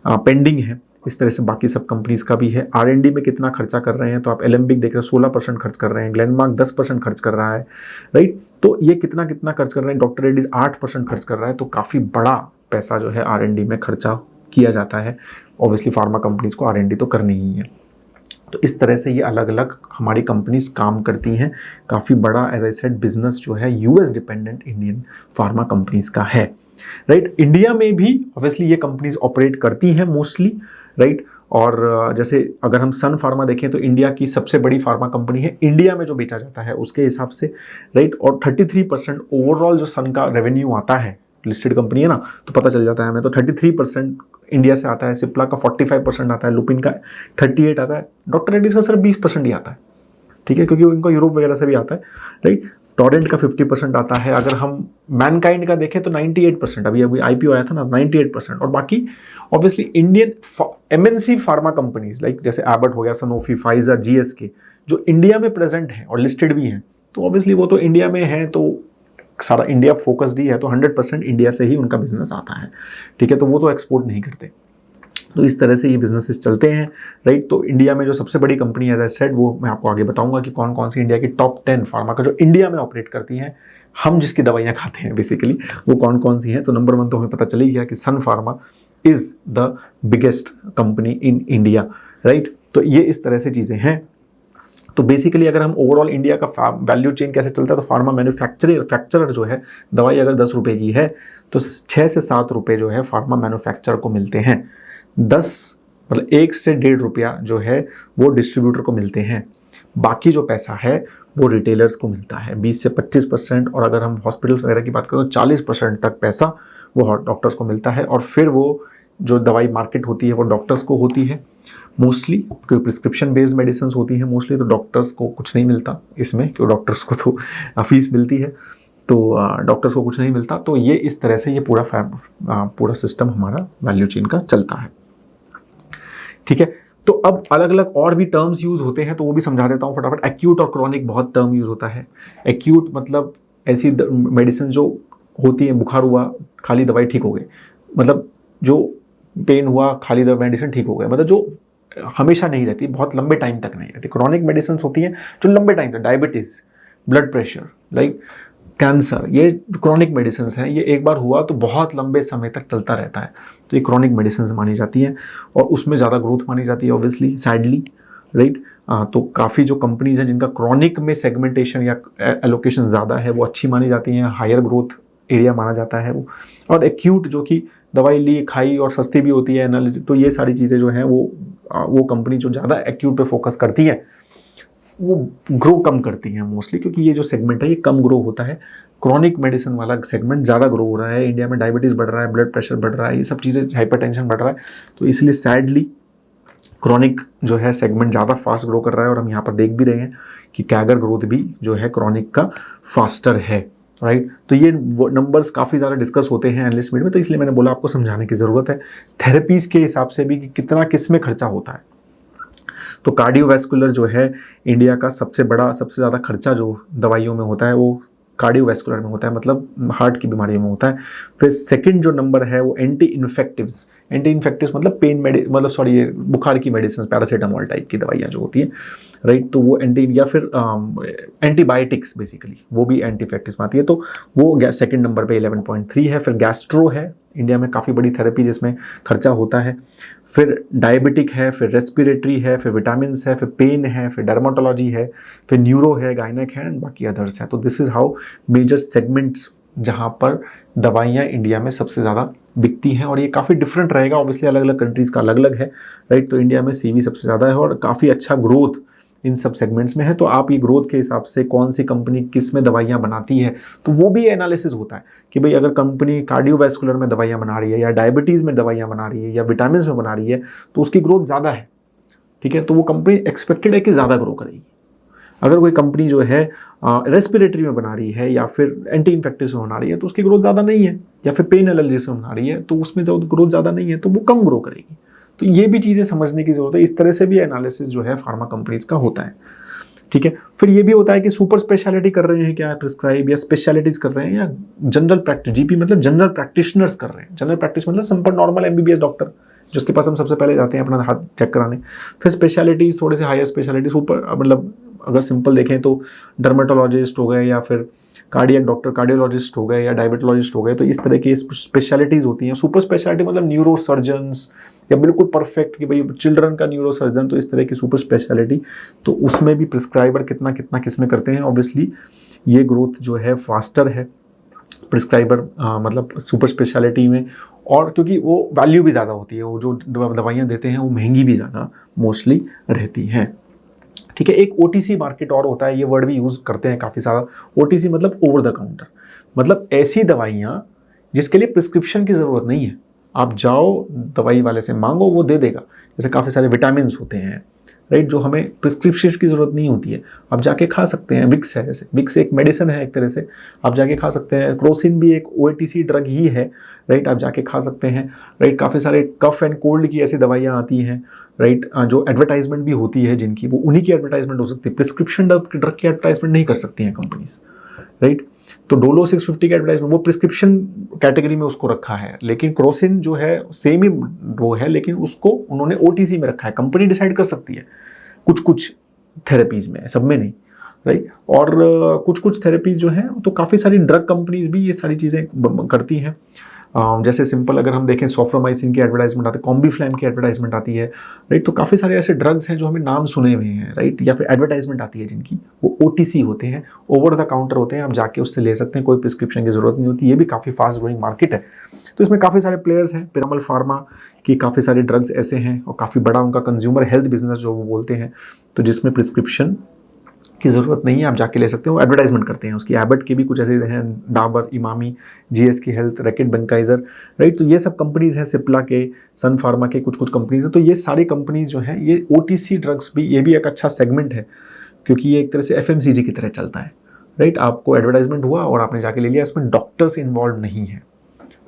पेंडिंग है। इस तरह से बाकी सब कंपनीज का भी है। R&D में कितना खर्चा कर रहे हैं, तो आप एलेम्बिक देख रहे हो 16% खर्च कर रहे हैं, ग्लेनमार्क 10% खर्च कर रहा है, राइट। तो ये कितना खर्च कर रहे हैं, डॉक्टर रेड्डीज 8% खर्च कर रहा है। तो काफ़ी बड़ा पैसा जो है R&D में खर्चा किया जाता है। ऑब्वियसली फार्मा कंपनीज को R&D तो करनी ही है। तो इस तरह से ये अलग अलग हमारी कंपनीज काम करती हैं। काफ़ी बड़ा एज आई सेड बिजनेस जो है US dependent Indian pharma companies का है, राइट। इंडिया में भी ऑब्वियसली ये कंपनीज ऑपरेट करती हैं मोस्टली, राइट। और जैसे अगर हम सन फार्मा देखें तो इंडिया की सबसे बड़ी फार्मा कंपनी है इंडिया में जो बेचा जाता है उसके हिसाब से, राइट। और 33% ओवरऑल जो सन का रेवेन्यू आता है, लिस्टेड कंपनी है ना, तो पता चल जाता है हमें। तो 33% इंडिया से आता है, सिप्ला का 45% आता है, लुपिन का 38 आता है, डॉक्टर रेड्डीज का सिर्फ 20% ही आता है, ठीक है, क्योंकि इनको यूरोप वगैरह से भी आता है, राइट। टोरेंट का 50% आता है। अगर हम मैनकाइंड का देखें तो 98%, अभी IPO आया था ना, 98%। और बाकी obviously Indian MNC pharma companies like जैसे एबट हो गया, सनोफी, फाइजर, GSK, जो इंडिया में प्रेजेंट है और लिस्टेड भी हैं, तो ऑब्वियसली वो तो इंडिया में है, तो सारा इंडिया फोकस्ड ही है, तो 100% इंडिया से ही उनका बिजनेस आता है, ठीक है। तो वो तो एक्सपोर्ट नहीं करते। तो इस तरह से ये बिजनेसेस चलते हैं, राइट। तो इंडिया में जो सबसे बड़ी कंपनी एज आई सेड, वो मैं आपको आगे बताऊंगा कि कौन कौन सी इंडिया की टॉप 10 फार्मा का जो इंडिया में ऑपरेट करती हैं, हम जिसकी दवाइयाँ खाते हैं बेसिकली, वो कौन कौन सी हैं। तो नंबर 1 तो हमें पता चल ही गया कि Sun Pharma is the biggest company in India, right. तो ये इस तरह से चीज़ें हैं। तो बेसिकली अगर हम ओवरऑल इंडिया का वैल्यू चेन कैसे चलता है, तो फार्मा मैन्युफैक्चरर जो है, दवाई अगर 10 रुपये की है तो 6 से 7 रुपये जो है फार्मा मैन्युफैक्चरर को मिलते हैं। 10 मतलब 1 से 1.5 रुपया जो है वो डिस्ट्रीब्यूटर को मिलते हैं। बाकी जो पैसा है वो रिटेलर्स को मिलता है, 20 से 25%। और अगर हम हॉस्पिटल्स वगैरह की बात करें तो 40% तक पैसा वो डॉक्टर्स को मिलता है। और फिर वो जो दवाई मार्केट होती है वो डॉक्टर्स को होती है मोस्टली, क्योंकि प्रिस्क्रिप्शन बेस्ड मेडिसिन होती हैं मोस्टली, तो डॉक्टर्स को कुछ नहीं मिलता इसमें, क्योंकि डॉक्टर्स को तो फीस मिलती है, तो डॉक्टर्स को कुछ नहीं मिलता। तो ये इस तरह से ये पूरा सिस्टम हमारा वैल्यू चेन का चलता है, ठीक है। तो अब अलग अलग और भी टर्म्स यूज होते हैं, तो वो भी समझा देता हूँ फटाफट। एक्यूट और क्रॉनिक बहुत टर्म यूज होता है। एक्यूट मतलब ऐसी मेडिसिन जो होती है, बुखार हुआ खाली दवाई ठीक हो गई, मतलब जो पेन हुआ खाली दवाई मेडिसिन ठीक हो गया, मतलब जो हमेशा नहीं रहती, बहुत लंबे टाइम तक नहीं रहती। क्रॉनिक मेडिसिन होती हैं जो लंबे टाइम तक, diabetes, blood pressure, like cancer, ये क्रॉनिक मेडिसिन हैं। ये एक बार हुआ तो बहुत लंबे समय तक चलता रहता है, तो ये क्रॉनिक मेडिसिन मानी जाती हैं। और उसमें ज़्यादा ग्रोथ मानी जाती है ऑब्वियसली, सैडली, राइट। तो काफ़ी जो कंपनीज हैं जिनका क्रॉनिक में सेगमेंटेशन या एलोकेशन ज़्यादा है, वो अच्छी मानी जाती हैं, हायर ग्रोथ एरिया माना जाता है वो। और एक्यूट जो कि दवाई ली खाई और सस्ती भी होती है एनालिसिस, तो ये सारी चीज़ें जो हैं वो कंपनी जो ज़्यादा एक्यूट पे फोकस करती है वो ग्रो कम करती हैं मोस्टली, क्योंकि ये जो सेगमेंट है ये कम ग्रो होता है। क्रॉनिक मेडिसिन वाला सेगमेंट ज़्यादा ग्रो हो रहा है इंडिया में, डायबिटीज़ बढ़ रहा है, ब्लड प्रेशर बढ़ रहा है, ये सब चीज़ें, हाइपरटेंशन बढ़ रहा है, तो इसलिए सैडली क्रॉनिक जो है सेगमेंट ज़्यादा फास्ट ग्रो कर रहा है। और हम यहाँ पर देख भी रहे हैं कि कैगर ग्रोथ भी जो है क्रॉनिक का फास्टर है, राइट। तो ये नंबर्स काफ़ी ज़्यादा डिस्कस होते हैं एनालिस्ट मीट में, तो इसलिए मैंने बोला आपको समझाने की ज़रूरत है। थेरेपीज के हिसाब से भी कि कितना किस में खर्चा होता है, तो कार्डियोवैस्कुलर जो है इंडिया का सबसे ज़्यादा खर्चा जो दवाइयों में होता है वो कार्डियोवैस्कुलर में होता है, मतलब हार्ट की बीमारियों में होता है। फिर सेकंड जो नंबर है वो एंटी इन्फेक्टिव्स मतलब ये बुखार की मेडिसिन, पैरासीटामोल टाइप की दवाइयाँ जो होती हैं, राइट। तो वो या फिर एंटीबायोटिक्स बेसिकली, वो भी एंटी इन्फेक्टिव्स में आती है, तो वो सेकंड नंबर पे 11.3 है। फिर गैस्ट्रो है इंडिया में काफ़ी बड़ी थेरेपी जिसमें खर्चा होता है। फिर डायबिटिक है, फिर रेस्पिरेटरी है, फिर विटामिन्स है, फिर पेन है, फिर डर्माटोलॉजी है, फिर न्यूरो है, गायनेक है, एंड बाकी अदर्स है। तो this is how major segments जहाँ पर दवाइयाँ इंडिया में सबसे ज़्यादा बिकती हैं और ये काफ़ी डिफरेंट रहेगा, ऑब्वियसली अलग अलग कंट्रीज़ का अलग अलग है, राइट। तो इंडिया में सीवी सबसे ज़्यादा है और काफ़ी अच्छा ग्रोथ इन सब सेगमेंट्स में है। तो आप ये ग्रोथ के हिसाब से कौन सी कंपनी किस में दवाइयाँ बनाती है, तो वो भी एनालिसिस होता है कि भाई अगर कंपनी कार्डियोवैस्कुलर में दवाइयाँ बना रही है या डायबिटीज़ में दवाइयाँ बना रही है या विटामिन में बना रही है तो उसकी ग्रोथ ज़्यादा है, ठीक है। तो वो कंपनी एक्सपेक्टेड है कि ज़्यादा ग्रो करेगी। अगर कोई कंपनी जो है रेस्पिरेटरी में बना रही है या फिर एंटी इन्फेक्टिव में बना रही है तो उसकी ग्रोथ ज़्यादा नहीं है, या फिर पेन एलर्जी से बना रही है तो उसमें जो ग्रोथ ज़्यादा नहीं है तो वो कम ग्रो करेगी। तो ये भी चीज़ें समझने की जरूरत है। इस तरह से भी एनालिसिस जो है फार्मा कंपनीज का होता है, ठीक है। फिर ये भी होता है कि सुपर स्पेशलिटी कर रहे हैं क्या प्रिस्क्राइब, या स्पेशलिटीज कर रहे हैं, या जनरल प्रैक्टिस, जीपी मतलब जनरल प्रैक्टिशनर्स कर रहे हैं। जनरल प्रैक्टिस मतलब सिंपल नॉर्मल एमबीबीएस डॉक्टर जिसके पास हम सबसे पहले जाते हैं अपना हाथ चेक कराने। फिर स्पेशलिटीज थोड़े से हायर स्पेशलिटी, सुपर मतलब अगर सिंपल देखें तो डर्मेटोलॉजिस्ट हो गए या फिर कार्डियक डॉक्टर, कार्डियोलॉजिस्ट हो गए या डायबिटोलॉजिस्ट हो गए। तो इस तरह की स्पेशलिटीज़ होती हैं। सुपर स्पेशलिटी मतलब न्यूरो सर्जन्स या बिल्कुल परफेक्ट कि भाई चिल्ड्रन का न्यूरो सर्जन, तो इस तरह की सुपर स्पेशलिटी। तो उसमें भी प्रिस्क्राइबर कितना कितना किस में करते हैं। ऑब्वियसली ये ग्रोथ जो है फास्टर है प्रिस्क्राइबर मतलब सुपर स्पेशलिटी में, और क्योंकि वो वैल्यू भी ज़्यादा होती है, वो जो दवाइयाँ देते हैं वो महंगी भी ज़्यादा मोस्टली रहती हैं, ठीक है। एक ओटीसी मार्केट और होता है, ये वर्ड भी यूज़ करते हैं काफ़ी सारा। ओटीसी मतलब ओवर द काउंटर, मतलब ऐसी दवाइयाँ जिसके लिए प्रिस्क्रिप्शन की ज़रूरत नहीं है, आप जाओ दवाई वाले से मांगो वो दे देगा। जैसे काफ़ी सारे विटामिन होते हैं, राइट, जो हमें प्रिस्क्रिप्शन की ज़रूरत नहीं होती है, आप जाके खा सकते हैं। विक्स है, जैसे विक्स एक मेडिसिन है एक तरह से, आप जाके खा सकते हैं। क्रोसिन भी एक ओटीसी ड्रग ही है, राइट, आप जाके खा सकते हैं, राइट। काफ़ी सारे कफ एंड कोल्ड की ऐसी दवाइयाँ आती हैं, राइट, जो एडवर्टाइजमेंट भी होती है जिनकी, वो उन्हीं की एडवर्टाइजमेंट हो सकती है। प्रिस्क्रिप्शन ड्रग की एडवर्टाइजमेंट नहीं कर सकती हैं कंपनीज, राइट। तो डोलो 650 का एडवर्टाइजमेंट वो प्रिस्क्रिप्शन कैटेगरी में उसको रखा है, लेकिन क्रोसिन जो है सेम ही वो है, लेकिन उसको उन्होंने ओटीसी में रखा है। कंपनी डिसाइड कर सकती है कुछ कुछ थेरेपीज में, सब में नहीं, राइट। और कुछ कुछ थेरेपीज जो हैं तो काफ़ी सारी ड्रग कंपनीज भी ये सारी चीज़ें करती हैं। जैसे सिंपल अगर हम देखें सोफ्रोमाइसिन की एडवर्टाइजमेंट आती है, कॉम्बीफ्लैम की एडवर्टाइजमेंट आती है, राइट। तो काफ़ी सारे ऐसे ड्रग्स हैं जो हमें नाम सुने हुए हैं, राइट, या फिर एडवर्टाइजमेंट आती है जिनकी, वो ओटीसी होते हैं, ओवर द काउंटर होते हैं, आप जाके उससे ले सकते हैं, कोई प्रिस्क्रिप्शन की जरूरत नहीं होती। ये भी काफ़ी फास्ट ग्रोइंग मार्केट है। तो इसमें काफ़ी सारे प्लेयर्स हैं। पिरामल फार्मा की काफ़ी सारे ड्रग्स ऐसे हैं और काफ़ी बड़ा उनका कंज्यूमर हेल्थ बिजनेस जो वो बोलते हैं, तो जिसमें प्रिस्क्रिप्शन की ज़रूरत नहीं है, आप जाके ले सकते हो। वो एडवर्टाइजमेंट करते हैं उसकी। एबट के भी कुछ ऐसे हैं, Dabur, Emami, GSK health, Reckitt Benckiser, right. तो ये सब कंपनीज हैं, सिप्ला के, सन फार्मा के कुछ कुछ कंपनीज हैं। तो ये सारी कंपनीज जो हैं, ये ओटीसी ड्रग्स भी, ये भी एक अच्छा सेगमेंट है क्योंकि ये एक तरह से एफएमसीजी की तरह चलता है, राइट। आपको एडवर्टाइजमेंट हुआ और आपने जाके ले लिया, इसमें डॉक्टर्स इन्वॉल्व नहीं है,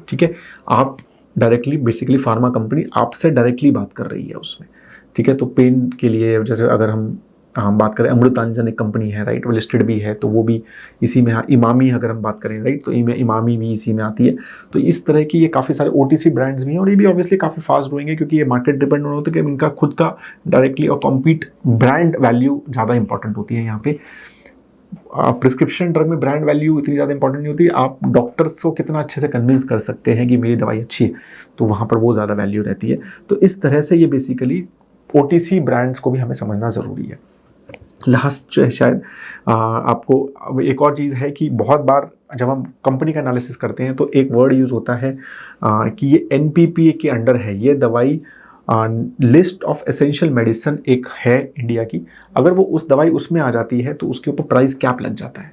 ठीक है। आप डायरेक्टली, बेसिकली फार्मा कंपनी आपसे डायरेक्टली बात कर रही है उसमें, ठीक है। तो पेन के लिए जैसे अगर हम बात करें, अमृतांजन एक कंपनी है, राइट, वो लिस्टेड भी है, तो वो भी इसी में। इमामी अगर हम बात करें, राइट, तो इमामी भी इसी में आती है। तो इस तरह की ये काफ़ी सारे ओटीसी ब्रांड्स भी हैं और ये भी ऑब्वियसली काफ़ी फास्ट ग्रोइंग है क्योंकि ये मार्केट डिपेंड होता है कि इनका खुद का डायरेक्टली और कॉम्पीट, ब्रांड वैल्यू ज़्यादा इंपॉर्टेंट होती है यहाँ पे। प्रिस्क्रिप्शन ड्रग में ब्रांड वैल्यू इतनी ज़्यादा इंपॉर्टेंट नहीं होती, आप डॉक्टर्स को कितना अच्छे से कन्विंस कर सकते हैं कि मेरी दवाई अच्छी है, तो वहाँ पर वो ज़्यादा वैल्यू रहती है। तो इस तरह से ये बेसिकली ओटीसी ब्रांड्स को भी हमें समझना ज़रूरी है। लास्ट जो है शायद आपको एक और चीज़ है कि बहुत बार जब हम कंपनी का एनालिसिस करते हैं तो एक वर्ड यूज़ होता है कि ये एनपीपीए के अंडर है, ये दवाई लिस्ट ऑफ एसेंशियल मेडिसिन एक है इंडिया की। अगर वो उस दवाई उसमें आ जाती है तो उसके ऊपर प्राइस कैप लग जाता है।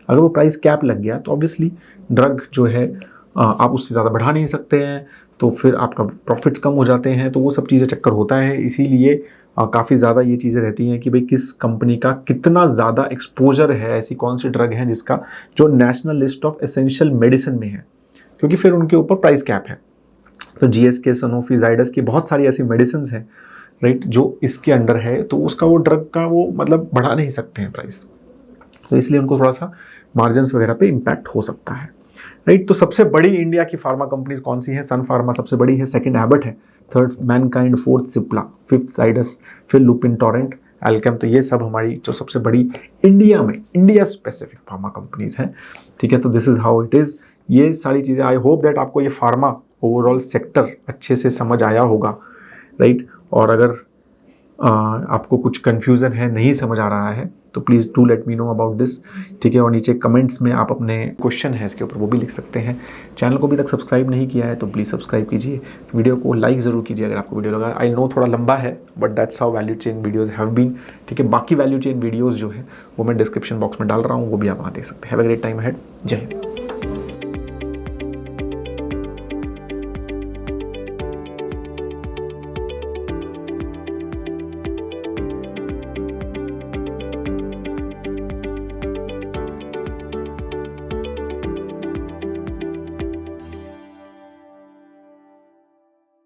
अगर वो प्राइस कैप लग गया तो ऑब्वियसली ड्रग जो है आप उससे ज़्यादा बढ़ा नहीं सकते हैं, तो फिर आपका प्रॉफिट्स कम हो जाते हैं। तो वो सब चीज़ें चक्कर होता है, इसीलिए काफ़ी ज़्यादा ये चीज़ें रहती हैं कि भाई किस कंपनी का कितना ज़्यादा एक्सपोजर है, ऐसी कौन सी ड्रग है जिसका जो national list of essential medicine में है, क्योंकि फिर उनके ऊपर प्राइस कैप है। तो जीएसके, सनोफी, जाइडस की बहुत सारी ऐसी मेडिसिन हैं, राइट, जो इसके अंडर है, तो उसका वो ड्रग का वो मतलब बढ़ा नहीं सकते हैं प्राइस, तो इसलिए उनको थोड़ा सा मार्जिन्स वगैरह पे इम्पैक्ट हो सकता है, राइट। तो सबसे बड़ी इंडिया की फार्मा कंपनीज कौन सी हैं? सन फार्मा सबसे बड़ी है, सेकंड एबट है, third Mankind, fourth Cipla, fifth Zydus, फिर लुपिन, टोरेंट, एल्केम। तो ये सब हमारी जो सबसे बड़ी इंडिया में, इंडिया स्पेसिफिक फार्मा कंपनीज हैं, ठीक है। तो this is how it is. ये सारी चीज़ें, आई होप दैट आपको ये फार्मा ओवरऑल सेक्टर अच्छे से समझ आया होगा, राइट। और अगर आपको कुछ कन्फ्यूज़न है, नहीं समझ आ रहा है, तो please do let me know about this, ठीक है। और नीचे कमेंट्स में आप अपने क्वेश्चन है इसके ऊपर वो भी लिख सकते हैं। चैनल को अभी तक सब्सक्राइब नहीं किया है तो प्लीज़ सब्सक्राइब कीजिए, वीडियो को लाइक ज़रूर कीजिए अगर आपको वीडियो लगा। आई नो थोड़ा लंबा है but that's how value chain videos have been, ठीक है। बाकी वैल्यू चेन वीडियोज़ जो है वो मैं डिस्क्रिप्शन बॉक्स में डाल रहा हूँ, वो भी आप वहाँ देख सकते हैं। Have a great time ahead. जय हिंद।